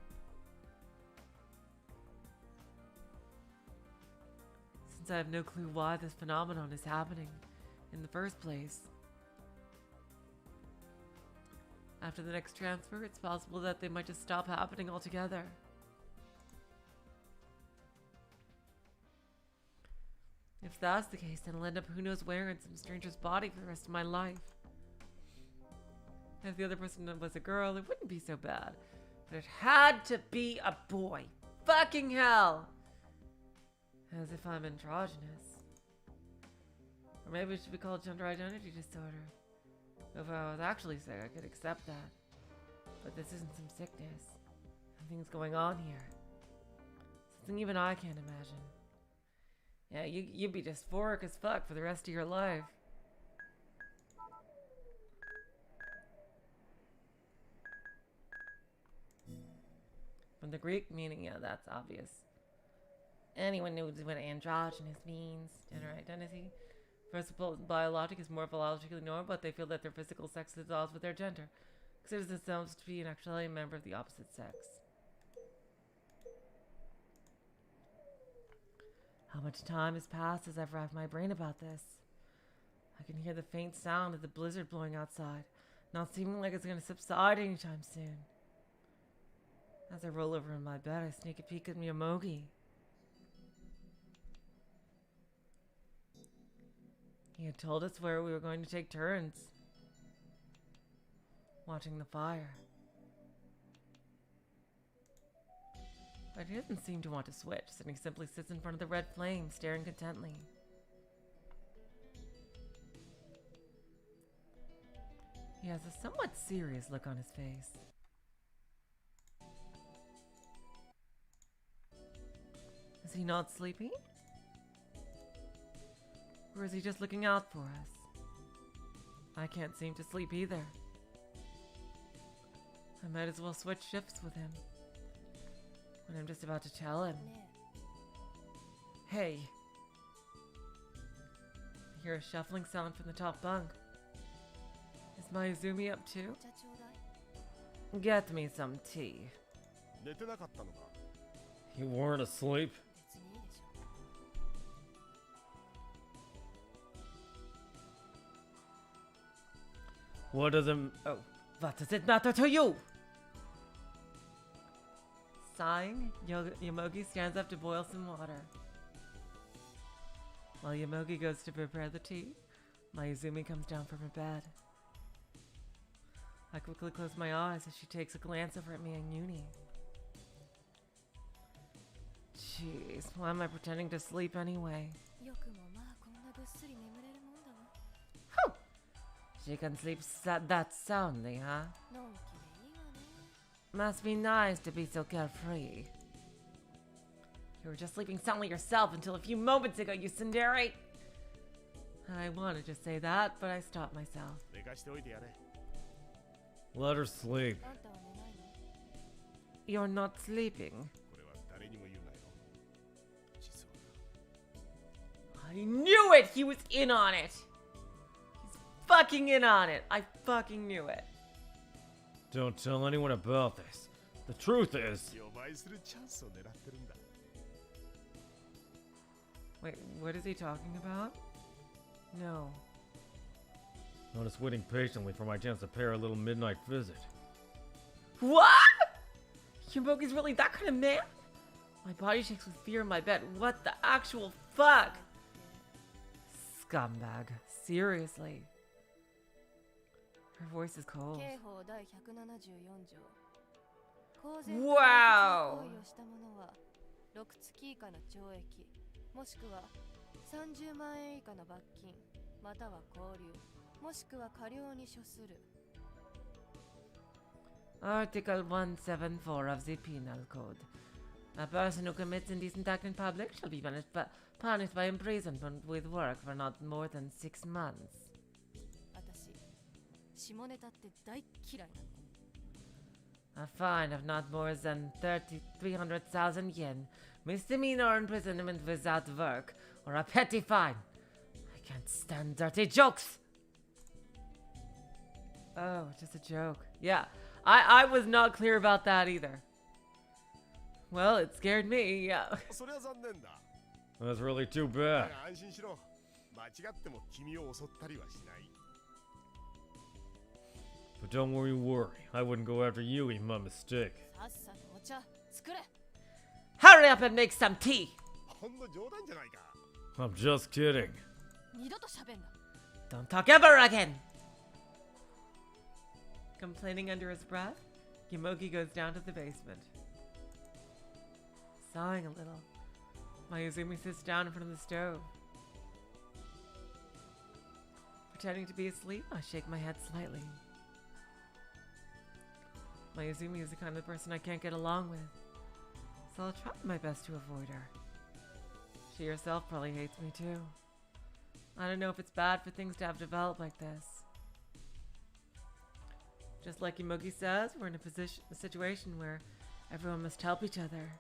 Since I have no clue why this phenomenon is happening in the first place. After the next transfer, it's possible that they might just stop happening altogether. If that's the case, then I'll end up who knows where in some stranger's body for the rest of my life. If the other person was a girl, it wouldn't be so bad. But it had to be a boy. Fucking hell! As if I'm androgynous. Or maybe it should be called gender identity disorder. If I was actually sick, I could accept that. But this isn't some sickness. Something's going on here. Something even I can't imagine. Yeah, you'd be dysphoric as fuck for the rest of your life. From the Greek meaning, yeah, that's obvious. Anyone knows what androgynous means. Gender identity. First of all, biologic is more biologically normal, but they feel that their physical sex is at odds with their gender. Considers themselves to be an actually a member of the opposite sex. How much time has passed as I've racked my brain about this? I can hear the faint sound of the blizzard blowing outside, not seeming like it's going to subside anytime soon. As I roll over in my bed, I sneak a peek at Miyamogi. He had told us where we were going to take turns watching the fire. But he doesn't seem to want to switch, and he simply sits in front of the red flame, staring contently. He has a somewhat serious look on his face. Is he not sleepy? Or is he just looking out for us? I can't seem to sleep either. I might as well switch shifts with him. When I'm just about to tell him. Hey. I hear a shuffling sound from the top bunk. Is Mayuzumi up too? Get me some tea. You weren't asleep? What does it... Oh, what does it matter to you? Sighing, Yamogi stands up to boil some water. While Yamogi goes to prepare the tea, Mayuzumi comes down from her bed. I quickly close my eyes as she takes a glance over at me and Yuni. Jeez, why am I pretending to sleep anyway? Whew! She can sleep that soundly, huh? Must be nice to be so carefree. You were just sleeping soundly yourself until a few moments ago, you tsundere! I wanted to say that, but I stopped myself. Let her sleep. You're not sleeping. I knew it! He was in on it! He's fucking in on it! I fucking knew it. Don't tell anyone about this. The truth is... 呼ばいするチャンスを狙ってるんだ。 Wait, what is he talking about? No. I'm just waiting patiently for my chance to pay her a little midnight visit. What? Yumogi's really that kind of man? My body shakes with fear in my bed. What the actual fuck? Scumbag. Seriously. Her voice is cold. 刑法第174条。公然 Wow 行為をした者は6月以下の懲役、もしくは30万円以下の罰金、または拘留、もしくは科料に処する。 Article 174 of the Penal Code. A person who commits indecent act in public shall be punished by imprisonment with work for not more than 6 months. 私、下ネタって大嫌いなの。 A fine of not more than 300,000 yen, misdemeanor imprisonment without work, or a petty fine. I can't stand dirty jokes! Oh, just a joke. Yeah, I was not clear about that either. Well, it scared me, yeah. それは残念だ。 That's really too だ bad. が安心しろ。間違っても君を襲ったりはしない。 But don't worry. I wouldn't go after you, even my mistake. さっさとお茶作れ。 Hurry up and make some tea! ほんの冗談じゃないか。 I'm just kidding. 二度と喋んな。 Don't talk ever again! Complaining under his breath, Yumogi goes down to the basement. Sighing a little, Mayuzumi sits down in front of the stove. Pretending to be asleep, I shake my head slightly. Mayuzumi is the kind of person I can't get along with, so I'll try my best to avoid her. She herself probably hates me too. I don't know if it's bad for things to have developed like this. Just like Yumogi says, we're in a situation where everyone must help each other.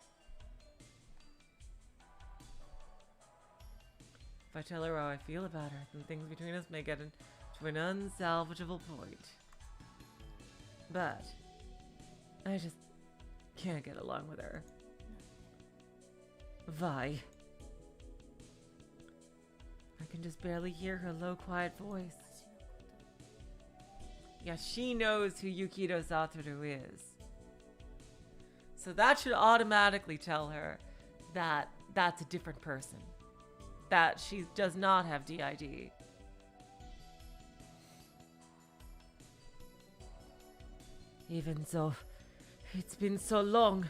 If I tell her how I feel about her, then things between us may get to an unsalvageable point. But I just can't get along with her. Why? I can just barely hear her low, quiet voice. Yeah, she knows who Yukito Satoru is. So that should automatically tell her that that's a different person. That she does not have DID. Even so, it's been so long.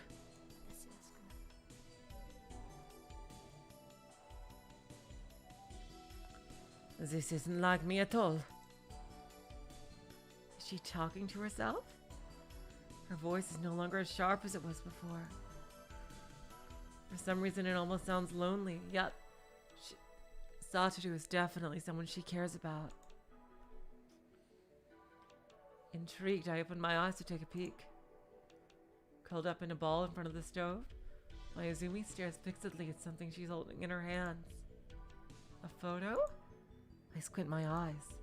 This isn't like me at all. Is she talking to herself? Her voice is no longer as sharp as it was before. For some reason, it almost sounds lonely. Yet, Satoru is definitely someone she cares about. Intrigued, I open my eyes to take a peek. Curled up in a ball in front of the stove, Mayuzumi stares fixedly at something she's holding in her hands. A photo? I squint my eyes.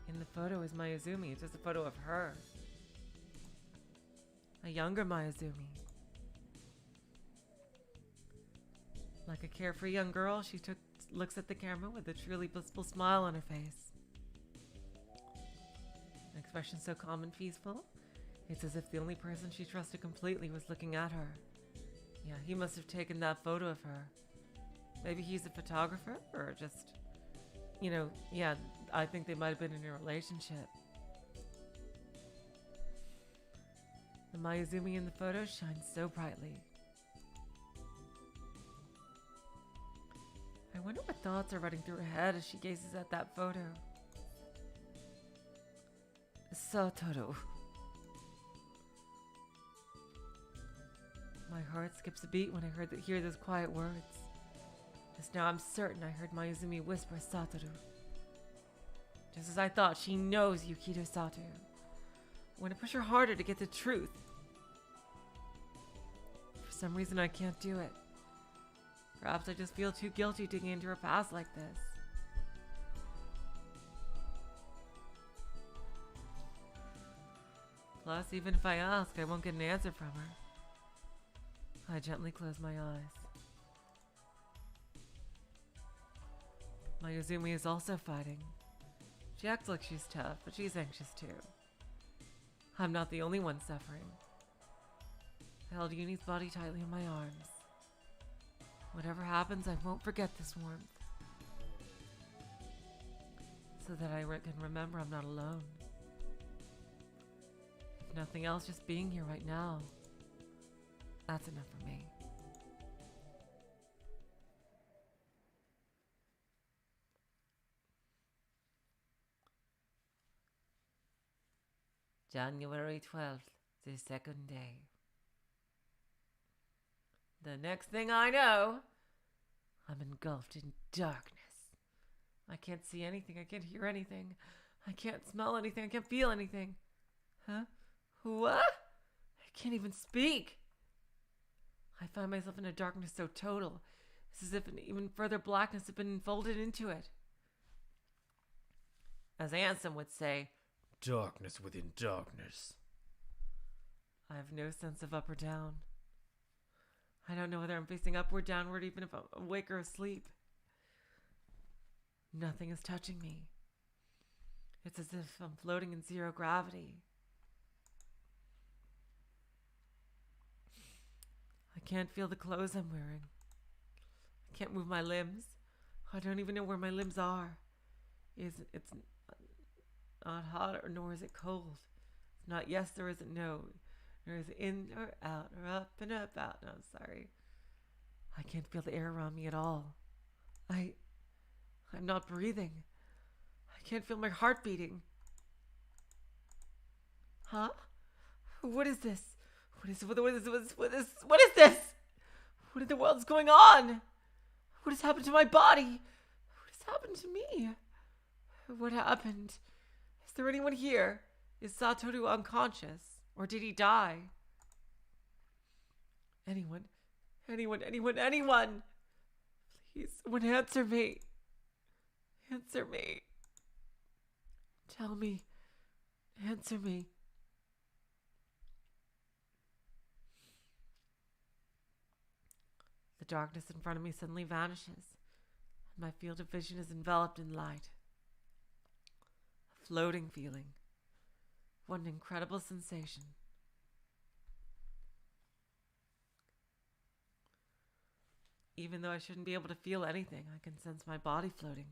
In the photo is Mayuzumi. It's just a photo of her. A younger Mayuzumi. Like a carefree young girl, she looks at the camera with a truly blissful smile on her face. An expression so calm and peaceful, it's as if the only person she trusted completely was looking at her. Yeah, he must have taken that photo of her. Maybe he's a photographer, or just, yeah, I think they might have been in a relationship. The Mayuzumi in the photo shines so brightly. I wonder what thoughts are running through her head as she gazes at that photo. Satoru. My heart skips a beat when I hear those quiet words. Just now I'm certain I heard Mayuzumi whisper Satoru. Just as I thought, she knows Yukito Satoru. I want to push her harder to get the truth. For some reason I can't do it. Perhaps I just feel too guilty digging into her past like this. Plus, even if I ask, I won't get an answer from her. I gently close my eyes. Mayuzumi is also fighting. She acts like she's tough, but she's anxious too. I'm not the only one suffering. I held Uni's body tightly in my arms. Whatever happens, I won't forget this warmth. So that I can remember I'm not alone. If nothing else, just being here right now. That's enough for me. January 12th, the second day. The next thing I know, I'm engulfed in darkness. I can't see anything. I can't hear anything. I can't smell anything. I can't feel anything. Huh? What? I can't even speak. I find myself in a darkness so total. It's as if an even further blackness had been enfolded into it. As Ansem would say, darkness within darkness. I have no sense of up or down. I don't know whether I'm facing upward, downward, even if I'm awake or asleep. Nothing is touching me. It's as if I'm floating in zero gravity. I can't feel the clothes I'm wearing. I can't move my limbs. I don't even know where my limbs are. It's not hot nor is it cold. It's not yes or isn't no. Nor is it in or out or up and up out. No, I'm sorry. I can't feel the air around me at all. I'm not breathing. I can't feel my heart beating. Huh? What is this? What is this? What in the world is going on? What has happened to my body? What has happened to me? What happened? Is there anyone here? Is Satoru unconscious? Or did he die? Anyone? Please, someone answer me. Answer me. Tell me. Answer me. The darkness in front of me suddenly vanishes, and my field of vision is enveloped in light. A floating feeling. What an incredible sensation. Even though I shouldn't be able to feel anything, I can sense my body floating.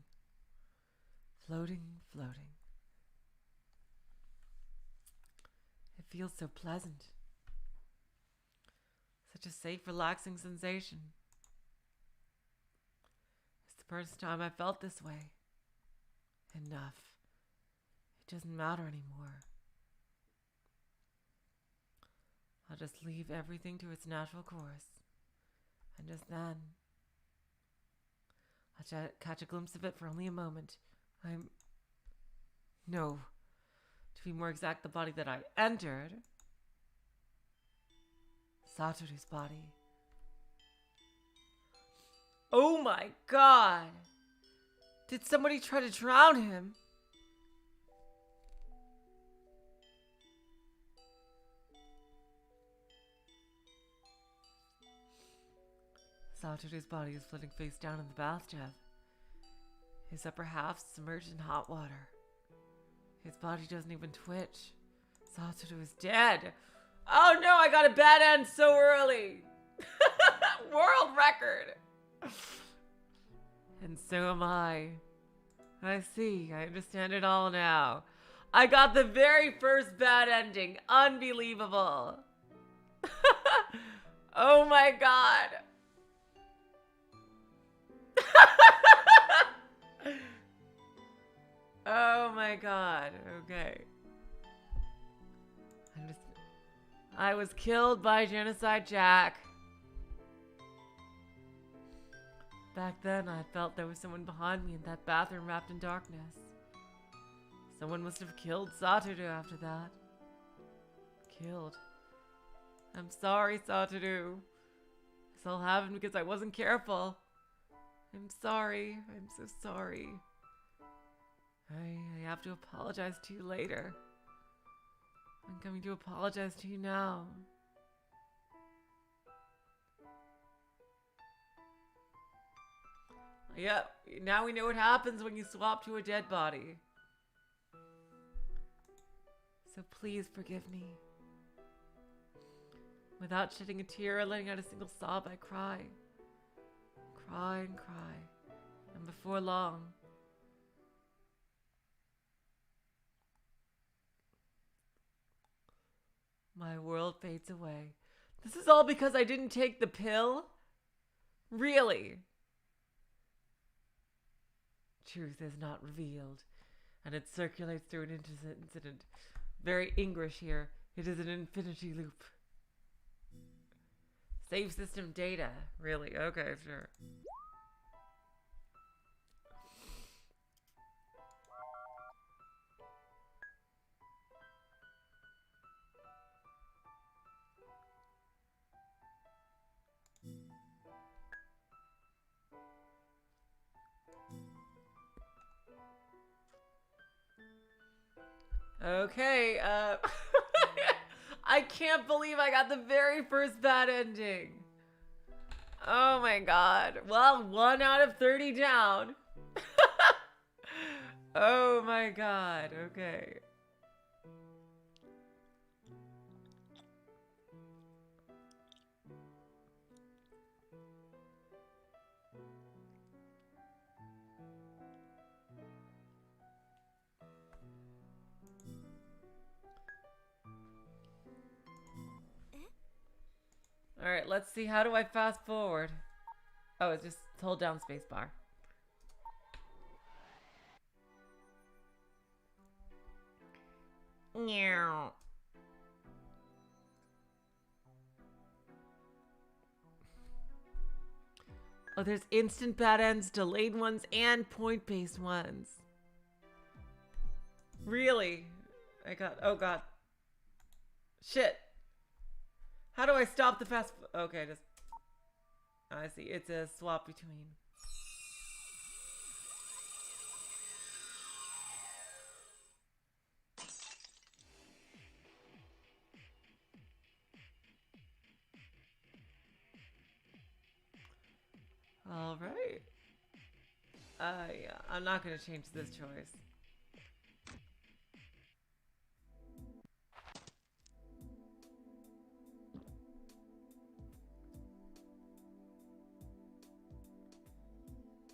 Floating. It feels so pleasant. Such a safe, relaxing sensation. It's the first time I felt this way. Enough. It doesn't matter anymore. I'll just leave everything to its natural course. And just then, I'll catch a glimpse of it for only a moment. No. To be more exact, the body that I entered. Satoru's body. Oh my god! Did somebody try to drown him? Satoru's body is floating face down in the bathtub. His upper half submerged in hot water. His body doesn't even twitch. Satoru is dead. Oh no, I got a bad end so early. World record. And so am I. I see. I understand it all now. I got the very first bad ending. Unbelievable. Oh my god. Oh my god. Okay. I was killed by Genocide Jack. Back then, I felt there was someone behind me in that bathroom wrapped in darkness. Someone must have killed Satoru after that. Killed. I'm sorry, Satoru. This all happened because I wasn't careful. I'm sorry. I'm so sorry. I have to apologize to you later. I'm coming to apologize to you now. Yep, now we know what happens when you swap to a dead body. So please forgive me. Without shedding a tear or letting out a single sob, I cry. Cry and cry. And before long, my world fades away. This is all because I didn't take the pill? Really? Truth is not revealed, and it circulates through an incident. Very English here. It is an infinity loop. Save system data. Really? Okay, sure. Okay, I can't believe I got the very first bad ending. Oh my god. Well, 1 out of 30 down. Oh my god, okay. Alright, let's see. How do I fast forward? Oh, it's just hold down spacebar. Meow. Oh, there's instant bad ends, delayed ones, and point-based ones. Really? Oh god. Shit. How do I stop the fast? Okay, just. I see. It's a swap between. All right. Yeah, I'm not gonna change this choice.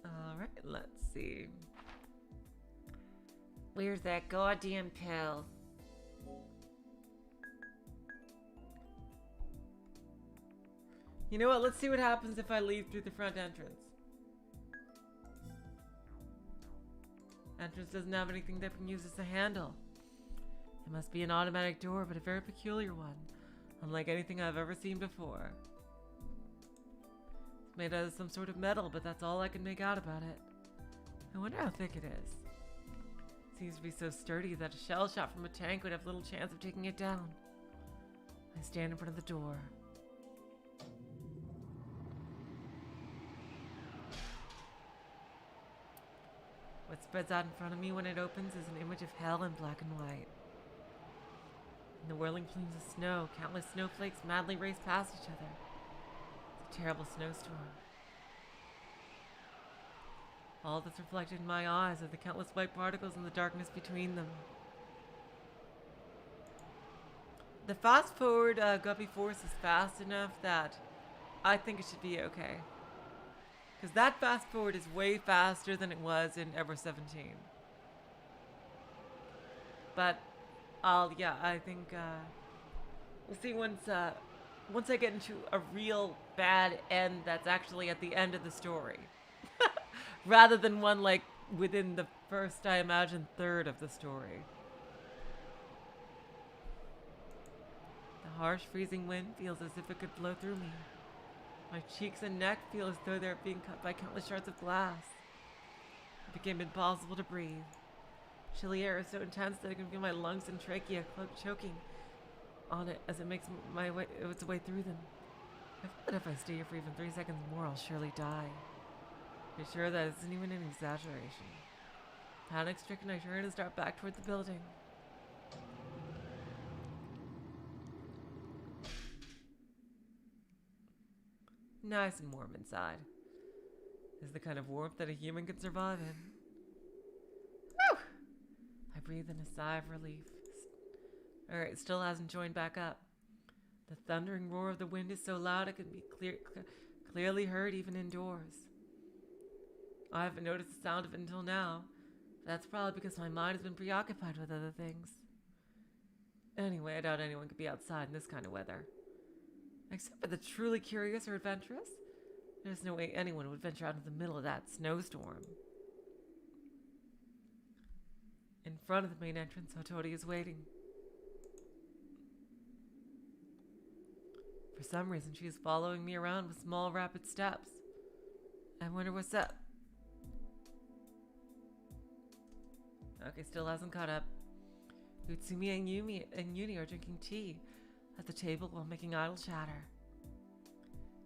Alright, let's see. Where's that goddamn pill? You know what? Let's see what happens if I leave through the front entrance. Entrance doesn't have anything that can use as a handle. It must be an automatic door, but a very peculiar one, unlike anything I've ever seen before. It's made out of some sort of metal, but that's all I can make out about it. I wonder how thick it is. It seems to be so sturdy that a shell shot from a tank would have little chance of taking it down. I stand in front of the door. What spreads out in front of me when it opens is an image of hell in black and white. In the whirling plumes of snow, countless snowflakes madly race past each other. It's a terrible snowstorm. All that's reflected in my eyes are the countless white particles and the darkness between them. The fast forward Guppy Force is fast enough that I think it should be okay. Because that fast forward is way faster than it was in Ever 17. But I think we'll see once I get into a real bad end that's actually at the end of the story. Rather than one like within the first, I imagine, third of the story. The harsh freezing wind feels as if it could blow through me. My cheeks and neck feel as though they're being cut by countless shards of glass. It became impossible to breathe. Chilly air is so intense that I can feel my lungs and trachea choking on it as it makes its way through them. I feel that if I stay here for even 3 seconds more, I'll surely die. You're sure that isn't even an exaggeration? Panic-stricken, I turn and start back toward the building. Nice and warm inside. This is the kind of warmth that a human can survive in. Whew! I breathe in a sigh of relief. Alright, it still hasn't joined back up. The thundering roar of the wind is so loud it can be clearly heard even indoors. I haven't noticed the sound of it until now. That's probably because my mind has been preoccupied with other things. Anyway, I doubt anyone could be outside in this kind of weather. Except for the truly curious or adventurous. There's no way anyone would venture out into the middle of that snowstorm. In front of the main entrance, Satoru is waiting. For some reason, she is following me around with small, rapid steps. I wonder what's up. Okay, still hasn't caught up. Utsumi and Yuni are drinking tea at the table while making idle chatter.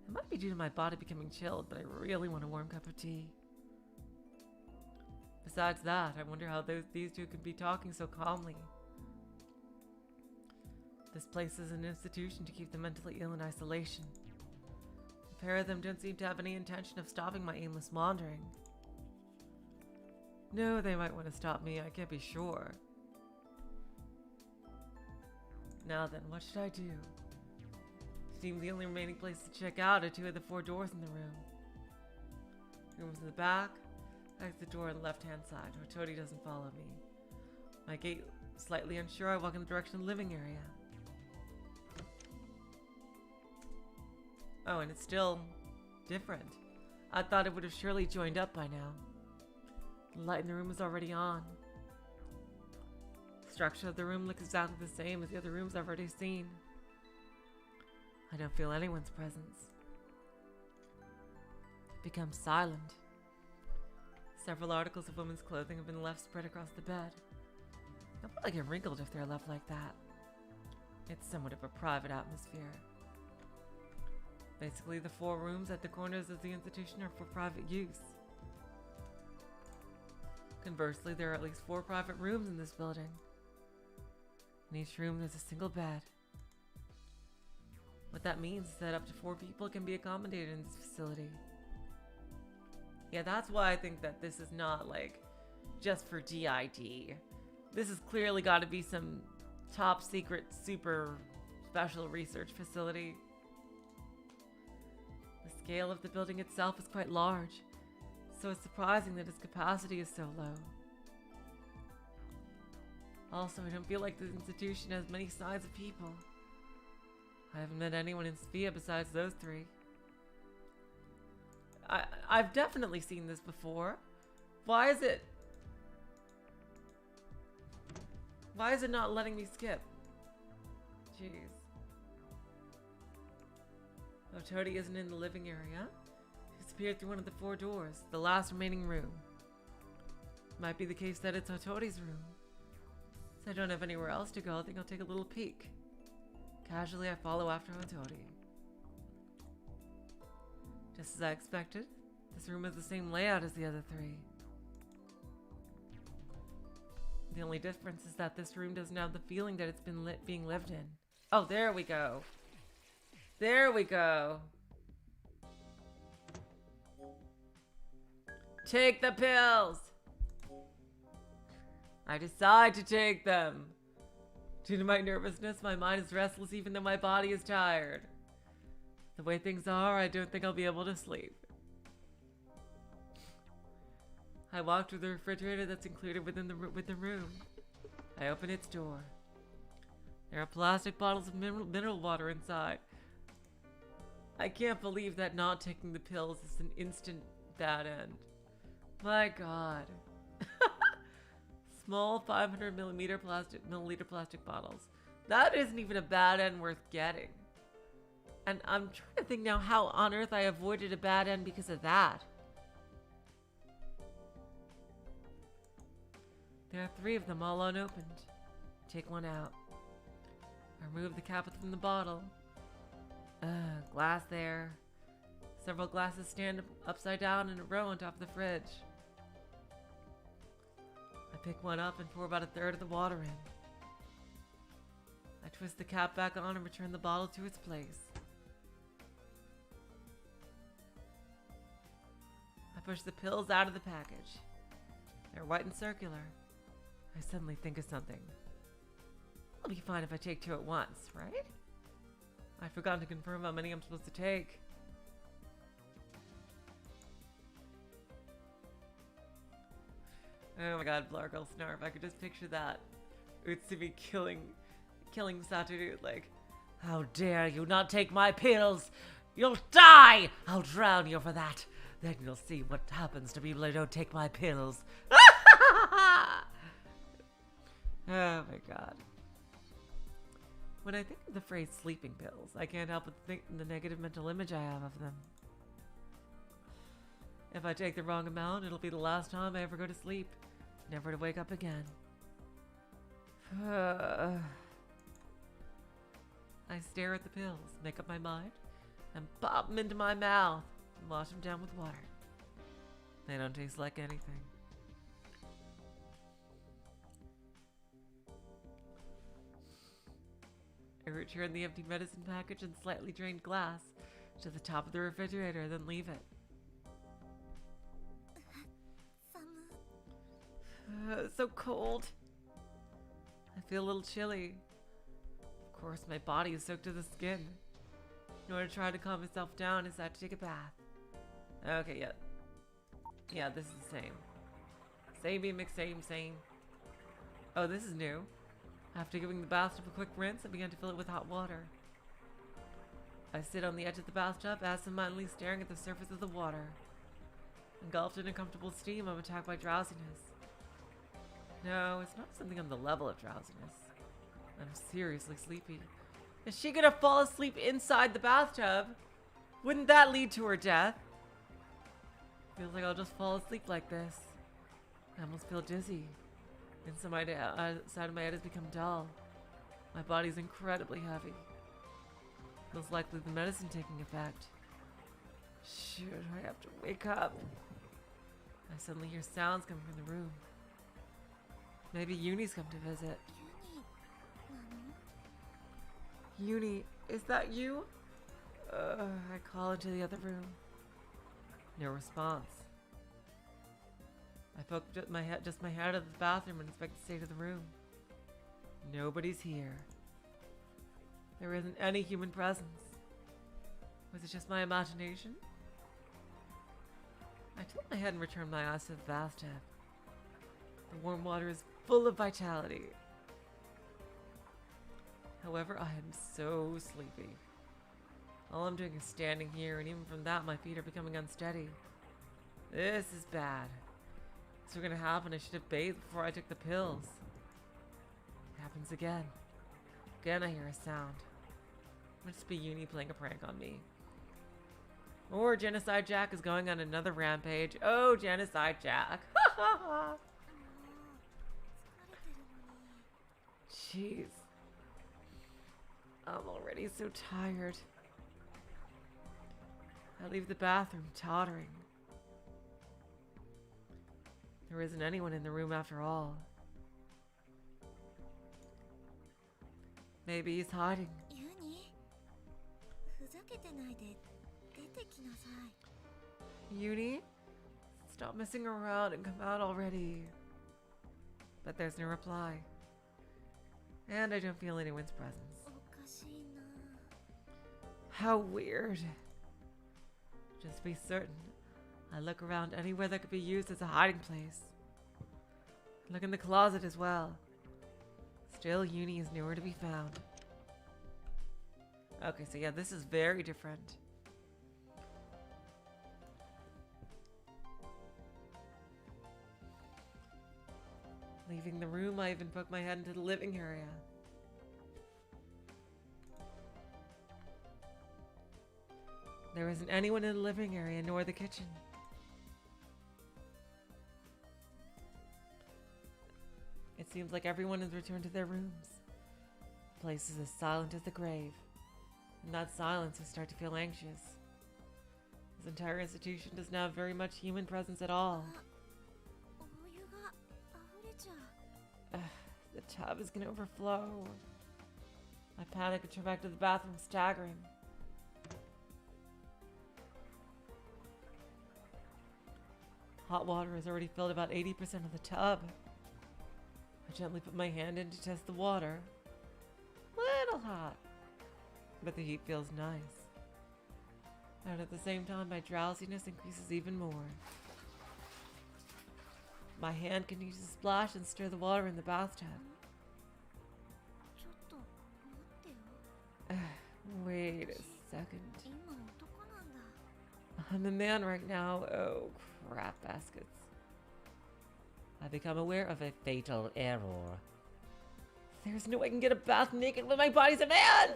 It might be due to my body becoming chilled, but I really want a warm cup of tea. Besides that, I wonder how these two can be talking so calmly. This place is an institution to keep the mentally ill in isolation. The pair of them don't seem to have any intention of stopping my aimless wandering. No, they might want to stop me, I can't be sure. Now then, what should I do? Seems the only remaining places to check out are 2 of the 4 doors in the room. Rooms in the back, exit door on the left-hand side, where Todi doesn't follow me. My gait slightly unsure, I walk in the direction of the living area. Oh, and it's still different. I thought it would have surely joined up by now. The light in the room is already on. The structure of the room looks exactly the same as the other rooms I've already seen. I don't feel anyone's presence. It becomes silent. Several articles of women's clothing have been left spread across the bed. They'll probably get wrinkled if they're left like that. It's somewhat of a private atmosphere. Basically, the 4 rooms at the corners of the institution are for private use. Conversely, there are at least 4 private rooms in this building. In each room, there's a single bed. What that means is that up to 4 people can be accommodated in this facility. Yeah, that's why I think that this is not, like, just for DID. This has clearly got to be some top secret, super special research facility. The scale of the building itself is quite large, so it's surprising that its capacity is so low. Also, I don't feel like this institution has many signs of people. I haven't met anyone in Sphia besides those 3. I've definitely seen this before. Why is it not letting me skip? Jeez. Oh, Todi isn't in the living area. She's appeared through one of the 4 doors, the last remaining room. Might be the case that it's Hotori's room. Since I don't have anywhere else to go, I think I'll take a little peek. Casually, I follow after Hotori. Just as I expected, this room has the same layout as the other 3. The only difference is that this room doesn't have the feeling that it's been being lived in. Oh, there we go. There we go. Take the pills! I decide to take them. Due to my nervousness, my mind is restless even though my body is tired. The way things are, I don't think I'll be able to sleep. I walk to the refrigerator that's included within the room. I open its door. There are plastic bottles of mineral water inside. I can't believe that not taking the pills is an instant bad end. My god. Small 500 milliliter plastic bottles. That isn't even a bad end worth getting. And I'm trying to think now how on earth I avoided a bad end because of that. There are 3 of them all unopened. Take one out. I remove the cap from the bottle. Glass there. Several glasses stand upside down in a row on top of the fridge. I pick one up and pour about a third of the water in. I twist the cap back on and return the bottle to its place. I push the pills out of the package. They're white and circular. I suddenly think of something. I'll be fine if I take 2 at once, right? I've forgotten to confirm how many I'm supposed to take. Oh my god, Blargle Snarf. I could just picture that. Utsumi killing Satoru, like, how dare you not take my pills? You'll die! I'll drown you for that. Then you'll see what happens to people who don't take my pills. Oh my god. When I think of the phrase sleeping pills, I can't help but think the negative mental image I have of them. If I take the wrong amount, it'll be the last time I ever go to sleep, never to wake up again. I stare at the pills, make up my mind, and pop them into my mouth and wash them down with water. They don't taste like anything. I return the empty medicine package and slightly drained glass to the top of the refrigerator, then leave it. So cold. I feel a little chilly. Of course, my body is soaked to the skin. In order to try to calm myself down, I decided to take a bath. Okay, yeah. Yeah, this is the same. Samey same. Oh, this is new. After giving the bathtub a quick rinse, I began to fill it with hot water. I sit on the edge of the bathtub, absentmindedly staring at the surface of the water. Engulfed in a comfortable steam, I'm attacked by drowsiness. No, it's not something on the level of drowsiness. I'm seriously sleepy. Is she gonna fall asleep inside the bathtub? Wouldn't that lead to her death? Feels like I'll just fall asleep like this. I almost feel dizzy. Inside of my head has become dull. My body's incredibly heavy. Feels likely the medicine taking effect. Shoot, I have to wake up. I suddenly hear sounds coming from the room. Maybe Uni's come to visit. Uni, is that you? I call into the other room. No response. I poke my head out of the bathroom and inspect the state of the room. Nobody's here. There isn't any human presence. Was it just my imagination? I tilt my head and return my eyes to the bathtub. The warm water is full of vitality. However, I am so sleepy. All I'm doing is standing here, and even from that, my feet are becoming unsteady. This is bad. What's gonna happen? I should have bathed before I took the pills. It happens again. Again, I hear a sound. It must be Uni playing a prank on me. Or Genocide Jack is going on another rampage. Oh, Genocide Jack. Jeez. I'm already so tired. I leave the bathroom tottering. There isn't anyone in the room after all. Maybe he's hiding. Uni? Stop messing around and come out already. But there's no reply. And I don't feel anyone's presence. How weird. Just to be certain, I look around anywhere that could be used as a hiding place. Look in the closet as well. Still, Uni is nowhere to be found. Okay, so yeah, this is very different. Leaving the room, I even poked my head into the living area. There isn't anyone in the living area, nor the kitchen. It seems like everyone has returned to their rooms. The place is as silent as the grave, In that silence, I start to feel anxious. This entire institution doesn't have very much human presence at all. お湯が溢れちゃう。 The tub is gonna overflow. I panic and turn back to the bathroom, staggering. Hot water has already filled about 80% of the tub. I gently put my hand in to test the water. Little hot, but the heat feels nice. And at the same time, my drowsiness increases even more. My hand continues to splash and stir the water in the bathtub. ちょっと待ってよ。 Wait a second. 今男なんだ。 I'm a man right now. Oh, crap baskets. I become aware of a fatal error. There's no way I can get a bath naked when my body's a man's! なん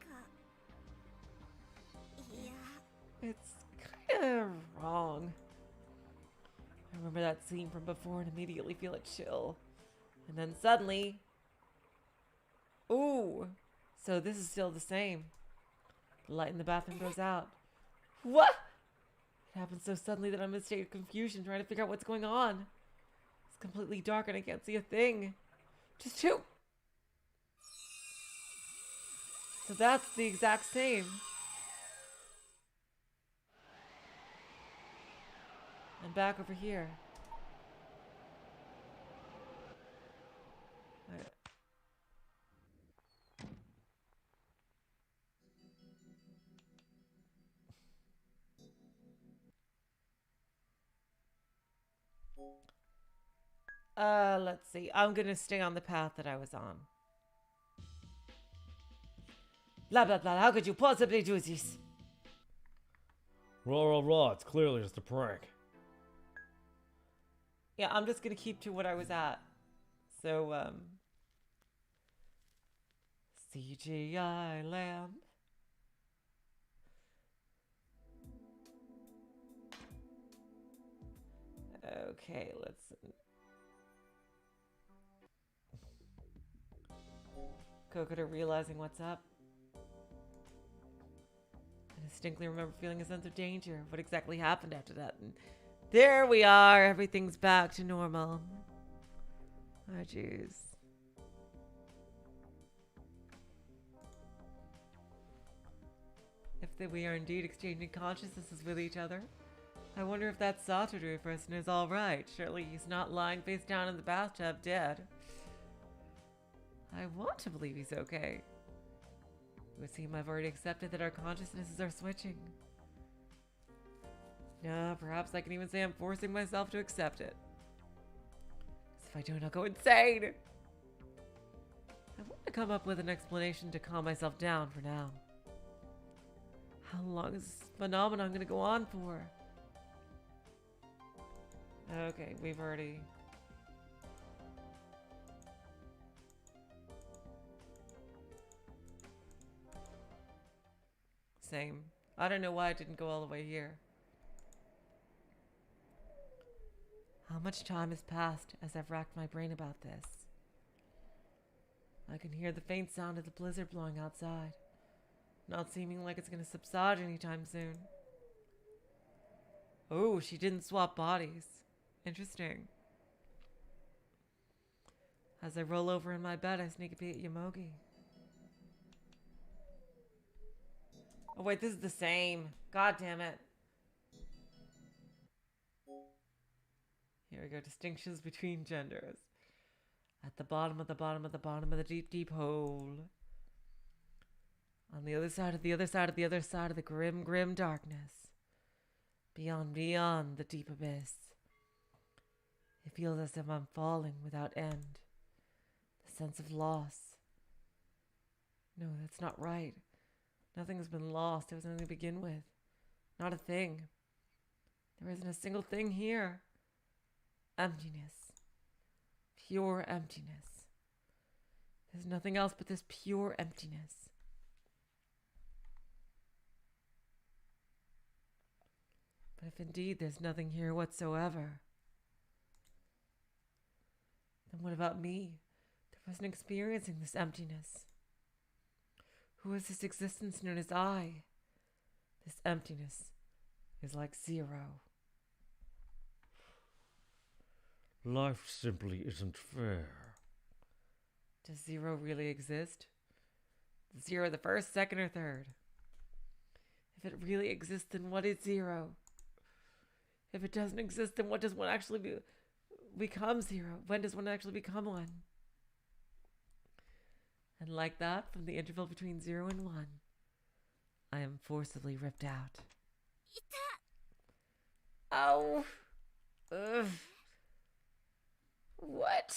かいや。 It's kind of wrong. I remember that scene from before and immediately feel a chill. And then suddenly... Ooh! So this is still the same. The light in the bathroom goes out. What? It happens so suddenly that I'm in a state of confusion trying to figure out what's going on. It's completely dark and I can't see a thing. Just two! So that's the exact same. I'm back over here. Let's see. I'm gonna stay on the path that I was on. Blah, blah, blah. How could you possibly do this? Raw, it's clearly just a prank. Yeah, I'm just gonna keep to what I was at. So, CGI lamp. Okay, let's... Kokoro realizing what's up. I distinctly remember feeling a sense of danger. What exactly happened after that? And there we are. Everything's back to normal. Oh, jeez. If we are indeed exchanging consciousnesses with each other, I wonder if that Satoru person is alright. Surely he's not lying face down in the bathtub dead. I want to believe he's okay. It would seem I've already accepted that our consciousnesses are switching. No, perhaps I can even say I'm forcing myself to accept it. 'Cause if I don't, I'll go insane! I want to come up with an explanation to calm myself down for now. How long is this phenomenon going to go on for? Okay, we've already... Same. I don't know why I didn't go all the way here. How much time has passed as I've racked my brain about this? I can hear the faint sound of the blizzard blowing outside, not seeming like it's going to subside anytime soon. Oh, she didn't swap bodies. Interesting. As I roll over in my bed, I sneak a peek at Yomogi. Oh wait, this is the same. God damn it. Here we go. Distinctions between genders. At the bottom of the bottom of the bottom of the deep, deep hole. On the other side of the other side of the other side of the grim, grim darkness. Beyond, beyond the deep abyss. It feels as if I'm falling without end. The sense of loss. No, that's not right. Nothing's been lost. It was nothing to begin with. Not a thing. There isn't a single thing here. Emptiness. Pure emptiness. There's nothing else but this pure emptiness. But if indeed there's nothing here whatsoever, then what about me, the person experiencing this emptiness? Who is this existence known as I? This emptiness is like zero. Life simply isn't fair. Does zero really exist? Zero the first, second, or third? If it really exists, then what is zero? If it doesn't exist, then what does one actually become zero? When does one actually become one? And like that, from the interval between 0 and 1, I am forcibly ripped out. Ow! Ugh. What?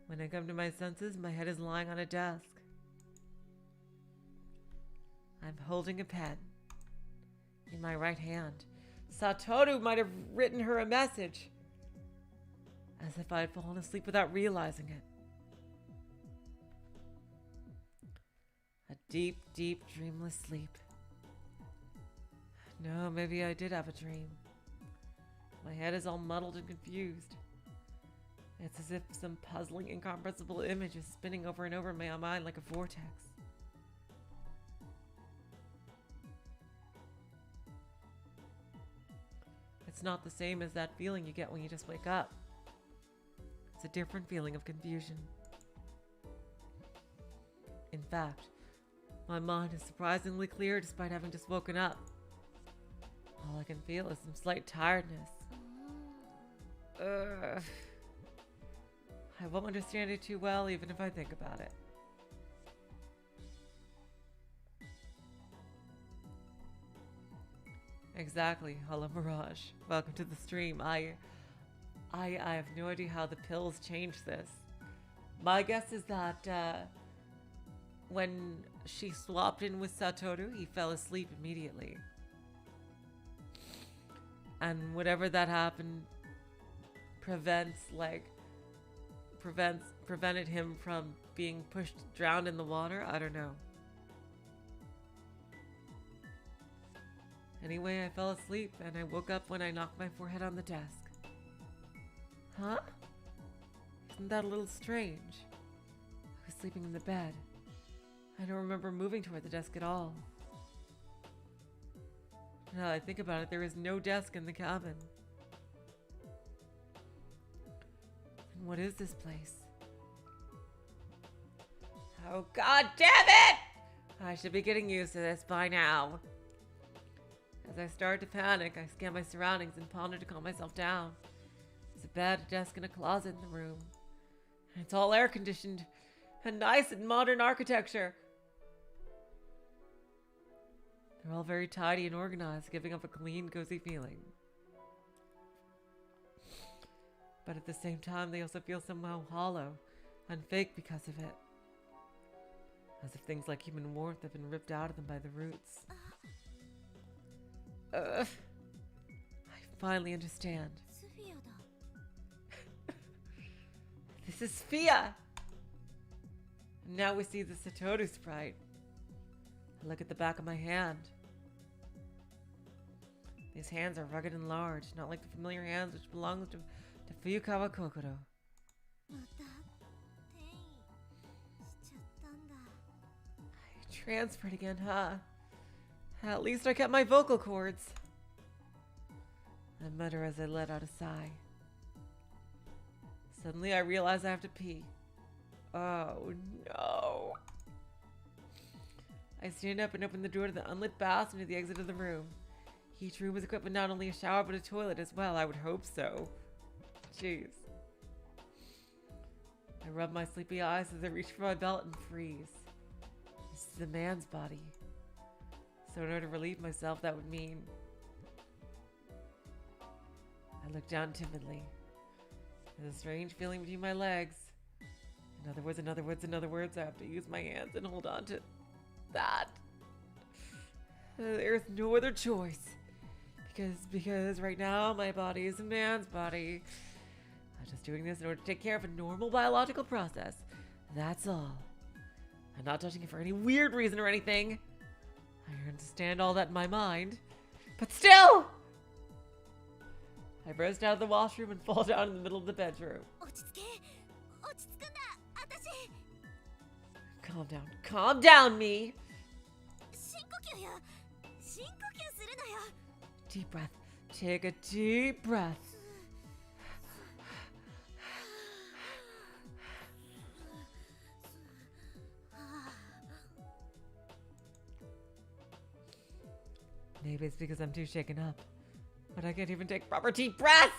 When I come to my senses, my head is lying on a desk. I'm holding a pen in my right hand. Satoru might have written her a message, as if I had fallen asleep without realizing it. A deep, deep, dreamless sleep. No, maybe I did have a dream. My head is all muddled and confused. It's as if some puzzling, incomprehensible image is spinning over and over in my mind like a vortex. It's not the same as that feeling you get when you just wake up. It's a different feeling of confusion. In fact, my mind is surprisingly clear despite having just woken up. All I can feel is some slight tiredness. Ugh. I won't understand it too well even if I think about it. Exactly, Hello Mirage. Welcome to the stream. I have no idea how the pills changed this. My guess is that when she swapped in with Satoru, he fell asleep immediately. And whatever that happened prevented him from being drowned in the water. I don't know. Anyway, I fell asleep and I woke up when I knocked my forehead on the desk. Huh? Isn't that a little strange? I was sleeping in the bed. I don't remember moving toward the desk at all. Now that I think about it, there is no desk in the cabin. And what is this place? Oh, god damn it! I should be getting used to this by now. As I started to panic, I scanned my surroundings and pondered to calm myself down. There's a bed, a desk, and a closet in the room. And it's all air-conditioned and nice and modern architecture. They're all very tidy and organized, giving off a clean, cozy feeling. But at the same time, they also feel somehow hollow and fake because of it. As if things like human warmth have been ripped out of them by the roots. I finally understand. This is Fia! And now we see the Satoru sprite. I look at the back of my hand. These hands are rugged and large, not like the familiar hands which belong to Fuyukawa Kokoro. I transferred again, huh? At least I kept my vocal cords. I mutter as I let out a sigh. Suddenly I realize I have to pee. Oh no. I stand up and open the door to the unlit bathroom to the exit of the room. Each room is equipped with not only a shower but a toilet as well. I would hope so. Jeez. I rub my sleepy eyes as I reach for my belt and freeze. This is a man's body. So in order to relieve myself, that would mean... I look down timidly. There's a strange feeling between my legs. In other words, I have to use my hands and hold on to that. There's no other choice. Because right now, my body is a man's body. I'm just doing this in order to take care of a normal biological process. That's all. I'm not touching it for any weird reason or anything. I understand all that in my mind. But still! I burst out of the washroom and fall down in the middle of the bedroom. Calm down. Calm down, me. 深呼吸や深呼吸するなよ Deep breath. Take a deep breath. Maybe it's because I'm too shaken up. But I can't even take proper deep breaths!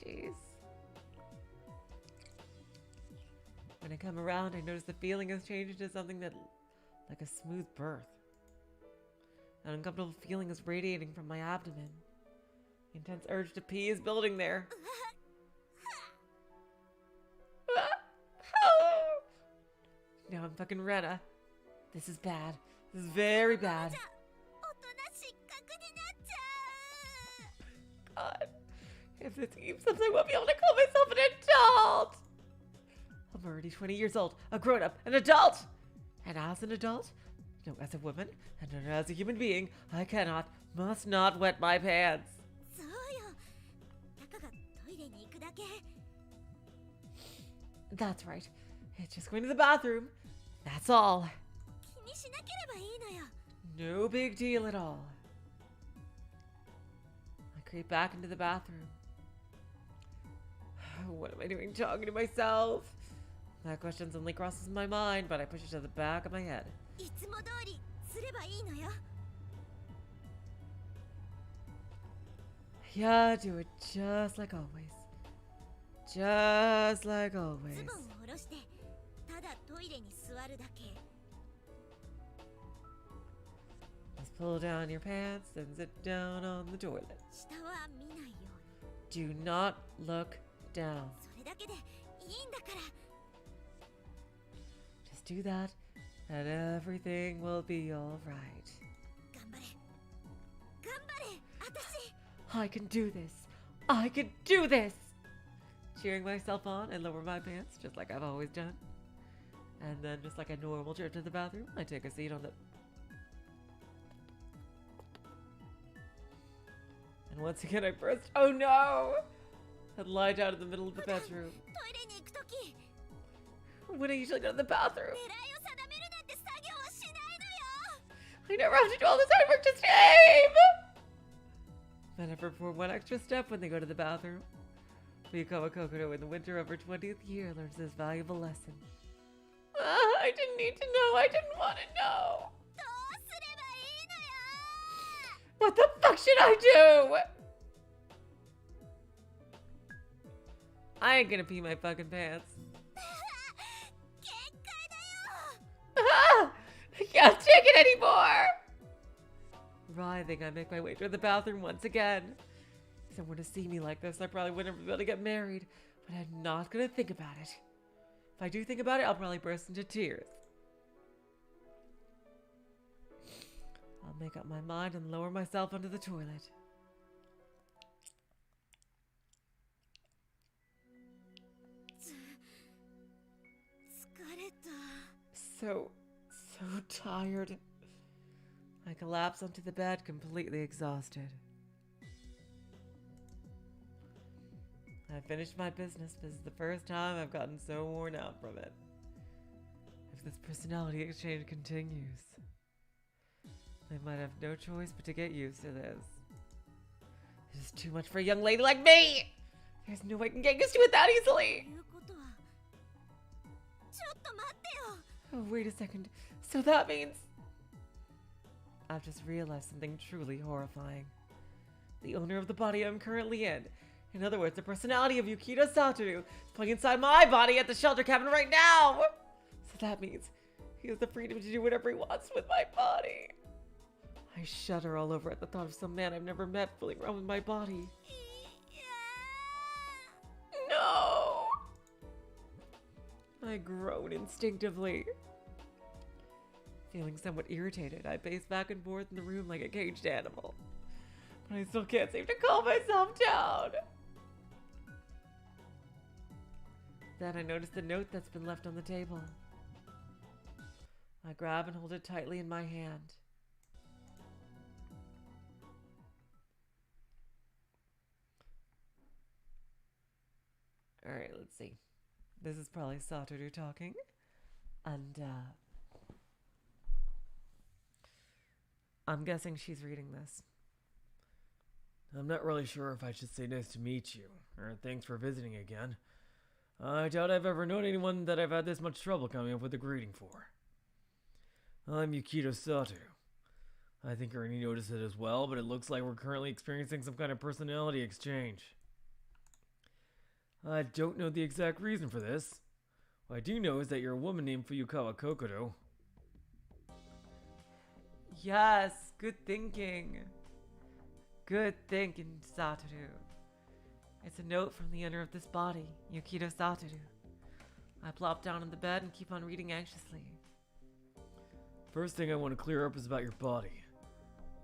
Jeez. When I come around, I notice the feeling has changed to something that, like a smooth birth. An uncomfortable feeling is radiating from my abdomen. The intense urge to pee is building there. Now I'm fucking Rena. This is bad. This is very bad. 大人失格になっちゃう God. If this keeps up, I won't be able to call myself an adult. I'm already 20 years old, a grown-up, an adult. And as an adult, no, as a woman, and as a human being, I must not wet my pants. そうよたかがトイレに行くだけ That's right. It's just going to the bathroom. That's all. 気にしなければいいのよ No big deal at all. I creep back into the bathroom. What am I doing talking to myself? That question suddenly crosses my mind, but I push it to the back of my head. いつも通りすればいいのよ Yeah, do it just like always. Just like ズ always. ボンを下ろしてただトイレに座るだけ Just pull down your pants and sit down on the toilet. 下は見ないように Do not look down. それだけでいいんだから Just do that, and everything will be alright. 頑張れ頑張れ私 I can do this. I can do this. Cheering myself on, I lower my pants, just like I've always done. And then, just like a normal trip to the bathroom, I take a seat on the... And once again, I burst. Oh no! And lie down in the middle of the bedroom. トイレに行くとき When I usually go to the bathroom. 狙いを定めるなんて作業はしないのよ I never have to do all this hard work just to aim! Men never perform one extra step when they go to the bathroom. Become Kokoro in the winter of her 20th year learns this valuable lesson. I didn't need to know. I didn't want to know. どうすればいいのよ What the fuck should I do? I ain't gonna pee my fucking pants. 限界だよ Ah! I can't take it anymore! Writhing, I make my way to the bathroom once again. If someone to see me like this, I probably wouldn't be able to get married, but I'm not gonna think about it. If I do think about it, I'll probably burst into tears. I'll make up my mind and lower myself onto the toilet. So tired. I collapse onto the bed, completely exhausted. I finished my business. This is the first time I've gotten so worn out from it. If this personality exchange continues, I might have no choice but to get used to this. This is too much for a young lady like me! There's no way I can get used to it that easily! いうことはちょっと待ってよ Oh, wait a second. So that means... I've just realized something truly horrifying. The owner of the body I'm currently in other words, the personality of Yukito Satoru, is playing inside my body at the shelter cabin right now! So that means he has the freedom to do whatever he wants with my body. I shudder all over at the thought of some man I've never met fooling around with my body. No! I groan instinctively. Feeling somewhat irritated, I pace back and forth in the room like a caged animal. But I still can't seem to calm myself down. Then I notice the note that's been left on the table. I grab and hold it tightly in my hand. Alright, let's see. This is probably Satoru talking. And, I'm guessing she's reading this. I'm not really sure if I should say nice to meet you, or thanks for visiting again. I doubt I've ever known anyone that I've had this much trouble coming up with a greeting for. I'm Yukito Satoru. I think you already noticed it as well, but it looks like we're currently experiencing some kind of personality exchange. I don't know the exact reason for this. What I do know is that you're a woman named Fuyukawa Kokoro. Yes, good thinking. Good thinking, Satoru. It's a note from the owner of this body, Yukito Satoru. I plop down on the bed and keep on reading anxiously. First thing I want to clear up is about your body.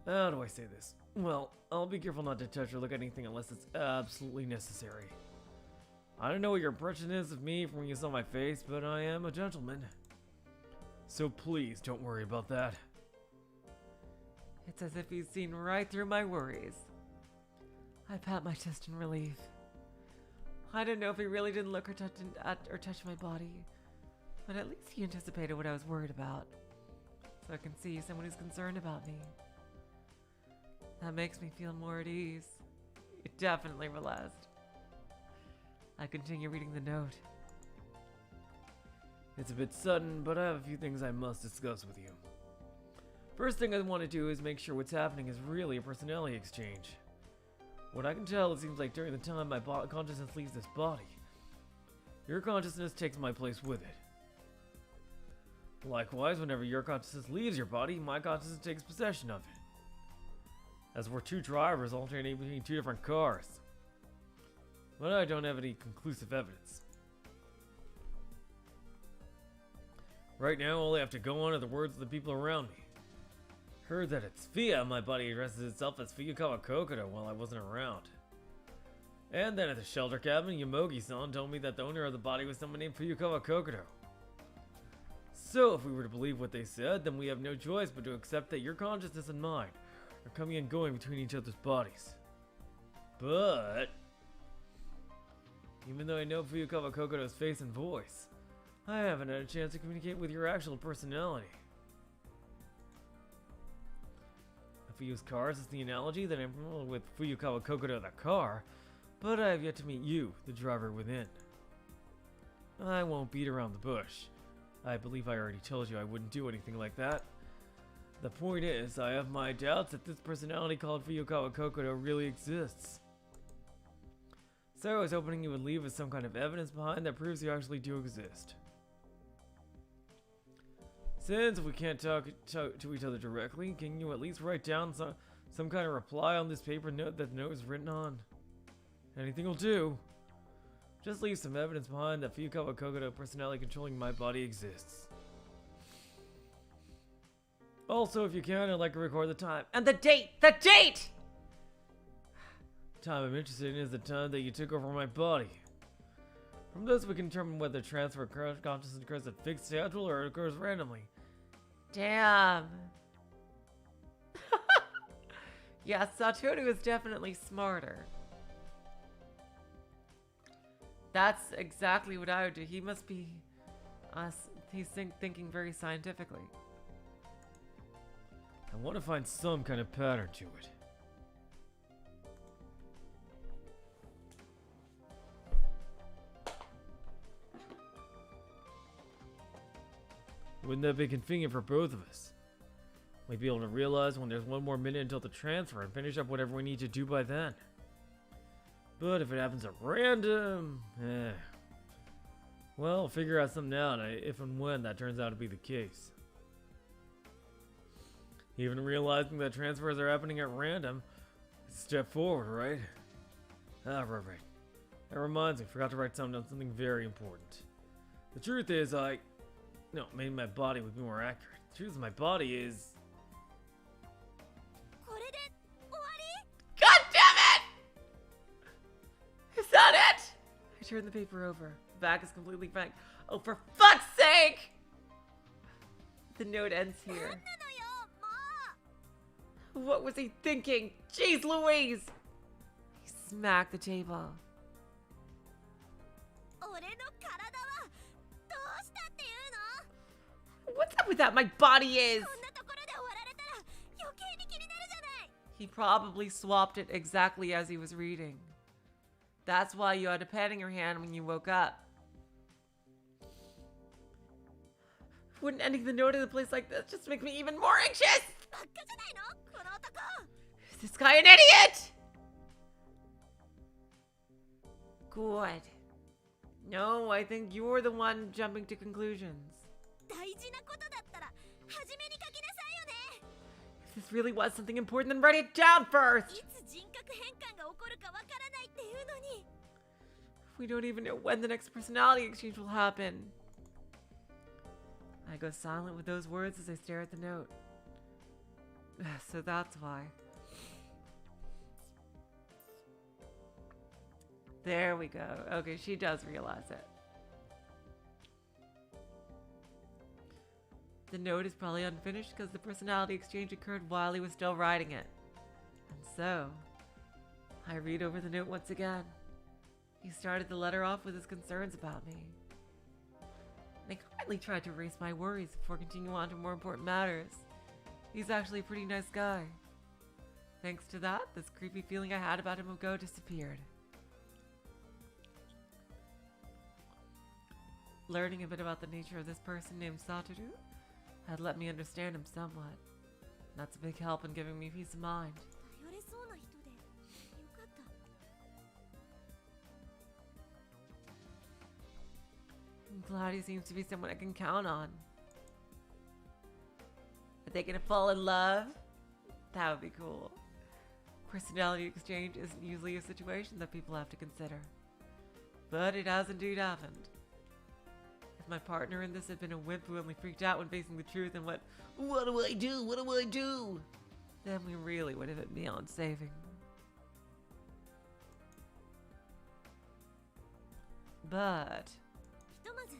How do I say this? Well, I'll be careful not to touch or look at anything unless it's absolutely necessary. I don't know what your impression is of me from when you saw my face, but I am a gentleman. So please don't worry about that. It's as if he's seen right through my worries. I pat my chest in relief. I don't know if he really didn't look or touch my body, but at least he anticipated what I was worried about. So I can see someone who's concerned about me. That makes me feel more at ease. It definitely relaxed. I continue reading the note. It's a bit sudden, but I have a few things I must discuss with you. First thing I want to do is make sure what's happening is really a personality exchange. What I can tell, it seems like during the time my consciousness leaves this body, your consciousness takes my place with it. Likewise, whenever your consciousness leaves your body, my consciousness takes possession of it. As we're two drivers alternating between two different cars. But I don't have any conclusive evidence. Right now, all I have to go on are the words of the people around me. Heard that it's Fia, my body addresses itself as Fuyukawa Kokoro while I wasn't around. And then at the shelter cabin, Yamogi-san told me that the owner of the body was someone named Fuyukawa Kokoro. So if we were to believe what they said, then we have no choice but to accept that your consciousness and mine are coming and going between each other's bodies. But even though I know Fuyukawa Kokoro's face and voice, I haven't had a chance to communicate with your actual personality. If we use cars as the analogy, then I'm familiar with Fuyukawa Kokoro the car, but I have yet to meet you, the driver within. I won't beat around the bush. I believe I already told you I wouldn't do anything like that. The point is, I have my doubts that this personality called Fuyukawa Kokoro really exists. So I was hoping you would leave with some kind of evidence behind that proves you actually do exist. Since we can't talk to each other directly, can you at least write down some kind of reply on this paper note that the note is written on? Anything will do. Just leave some evidence behind that Fuyukawa Kokoro personality controlling my body exists. Also, if you can, I'd like to record the time. And the date! The date! The time I'm interested in is the time that you took over my body. From this, we can determine whether transfer of consciousness occurs at fixed schedule or occurs randomly. Damn. Yeah, Satoru is definitely smarter. That's exactly what I would do. He must be... he's thinking very scientifically. I want to find some kind of pattern to it. Wouldn't that be convenient for both of us? We'd be able to realize when there's one more minute until the transfer and finish up whatever we need to do by then. But if it happens at random, well, I'll figure out something out if and when that turns out to be the case. Even realizing that transfers are happening at random, it's a step forward, right? Right. That reminds me, I forgot to write down something very important. The truth is, no, maybe my body would be more accurate. The truth is, my body is... God damn it! Is that it? I turn the paper over. The back is completely blank. Oh, for fuck's sake! The note ends here. What was he thinking? Jeez Louise! He smacked the table. 俺の体はどうしたっていうの？ What's up with that? My body is. こんなところで終わられたら余計に気になるじゃない。 He probably swapped it exactly as he was reading. That's why you had a pad in your hand when you woke up. Wouldn't ending the note in a place like this just make me even more anxious? バカじゃないのこの男。 Is this guy an idiot? Good. No, I think you're the one jumping to conclusions. 大事なことだったら初めに書きなさいよね。 If this really was something important, then write it down first. いつ人格変換が起こるかわからないっていうのに。 We don't even know when the next personality exchange will happen. I go silent with those words as I stare at the note. So that's why. There we go. Okay, she does realize it. The note is probably unfinished because the personality exchange occurred while he was still writing it. And so, I read over the note once again. He started the letter off with his concerns about me. I quietly tried to erase my worries before continuing on to more important matters. He's actually a pretty nice guy. Thanks to that, this creepy feeling I had about him ago disappeared. Learning a bit about the nature of this person named Satoru had let me understand him somewhat. That's a big help in giving me peace of mind. 頼れそうな人でよかった。 I'm glad he seems to be someone I can count on. Are they gonna fall in love? That would be cool. Personality exchange isn't usually a situation that people have to consider. But it has indeed happened. If my partner in this had been a wimp who only freaked out when facing the truth and went, "What do I do? What do I do?" then we really would have been beyond saving. But ひとまず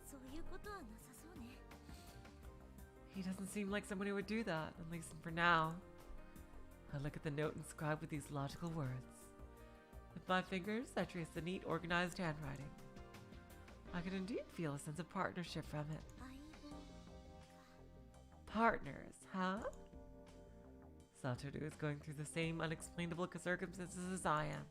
そういうことはなさそうね。 he doesn't seem like someone who would do that, at least for now. I look at the note inscribed with these logical words. With my fingers, I trace the neat, organized handwriting. I could indeed feel a sense of partnership from it. 相棒。 Partners, huh? Satoru is going through the same unexplainable circumstances as I am.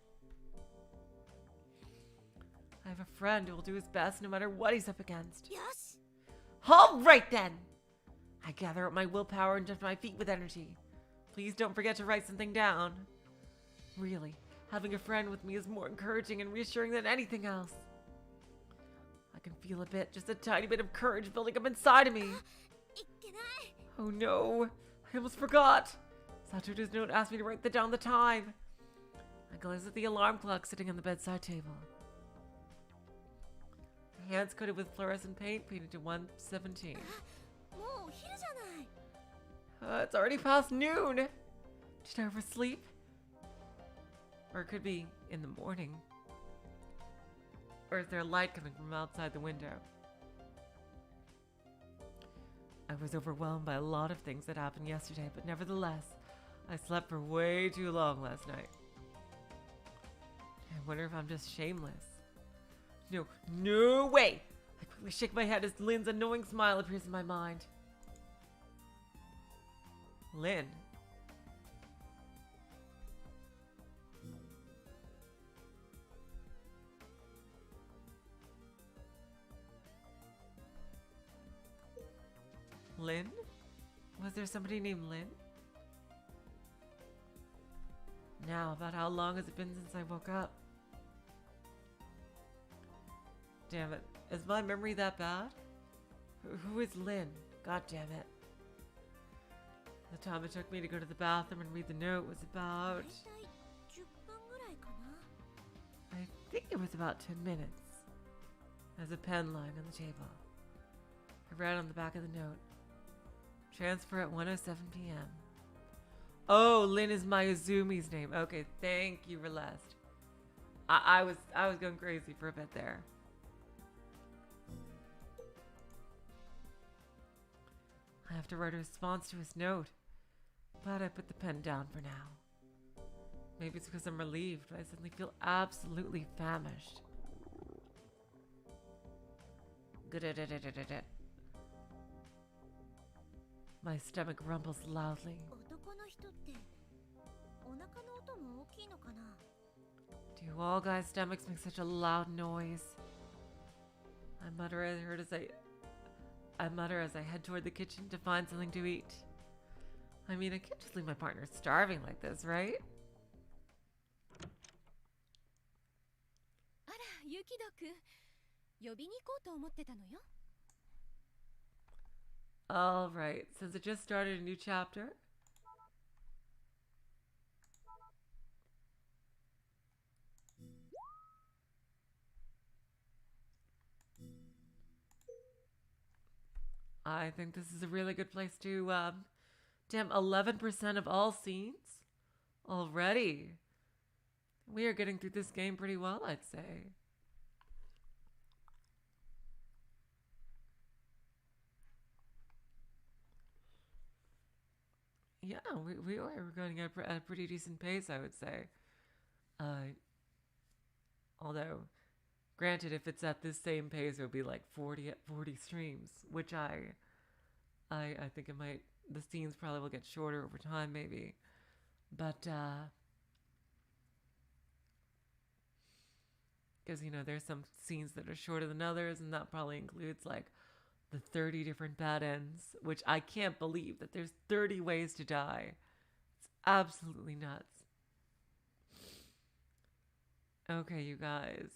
I have a friend who will do his best no matter what he's up against. よし。 All right then! I gather up my willpower and jump to my feet with energy. Please don't forget to write something down. Really, having a friend with me is more encouraging and reassuring than anything else. I can feel a bit, just a tiny bit of courage building up inside of me. いけない。 Oh no, I almost forgot. Satoru's note asked me to write down the time. I glance at the alarm clock sitting on the bedside table. The hands coated with fluorescent paint painted to 1:17. もうお昼じゃない。 It's already past noon. Did I oversleep? Or it could be in the morning. Or is there light coming from outside the window? I was overwhelmed by a lot of things that happened yesterday, but nevertheless, I slept for way too long last night. I wonder if I'm just shameless. No way! I quickly shake my head as Lynn's annoying smile appears in my mind. Lynn. Lynn? Was there somebody named Lynn? Now, about how long has it been since I woke up? Damn it. Is my memory that bad? Who is Lynn? God damn it. The time it took me to go to the bathroom and read the note was about... 大体10分ぐらいかな。 I think it was about 10 minutes. There's a pen lying on the table. I read on the back of the note. Transfer at 1:07 p.m. Oh, Lynn is Mayuzumi's name. Okay, thank you, Relest. I was going crazy for a bit there. I have to write a response to his note, but I put the pen down for now. Maybe it's because I'm relieved, but I suddenly feel absolutely famished. My stomach rumbles loudly. 男の人ってお腹の音も大きいのかな。 Do all guys' stomachs make such a loud noise? I mutter as I head toward the kitchen to find something to eat. I mean, I can't just leave my partner starving like this, right? あら、ユキドくん。呼びに行こうと思ってたのよ。All right, since it just started a new chapter. I think this is a really good place to, damn, 11% of all scenes? Already. We are getting through this game pretty well, I'd say. Yeah, we are going at a pretty decent pace, I would say. Although, granted, if it's at this same pace, it would be like 40 streams, which I think it might. The scenes probably will get shorter over time, maybe, but because there's some scenes that are shorter than others, and that probably includes like the 30 different bad ends, which I can't believe that there's 30 ways to die. It's absolutely nuts. Okay, you guys.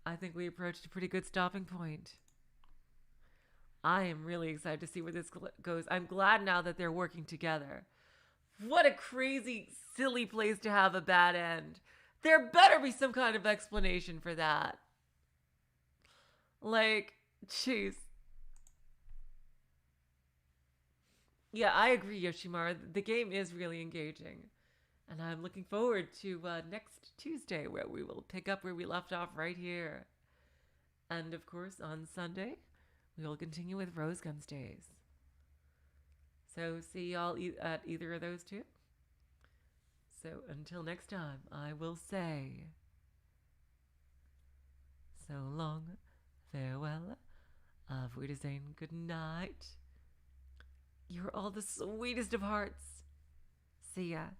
I think we approached a pretty good stopping point. I am really excited to see where this goes. I'm glad now that they're working together. What a crazy, silly place to have a bad end. There better be some kind of explanation for that. Like, jeez. Yeah, I agree, Yoshimara. The game is really engaging. And I'm looking forward to next Tuesday, where we will pick up where we left off right here. And of course, on Sunday, we will continue with Rose Guns Days. So see y'all at either of those two. So until next time, I will say, so long, farewell, auf Wiedersehen, good night. You're all the sweetest of hearts. See ya.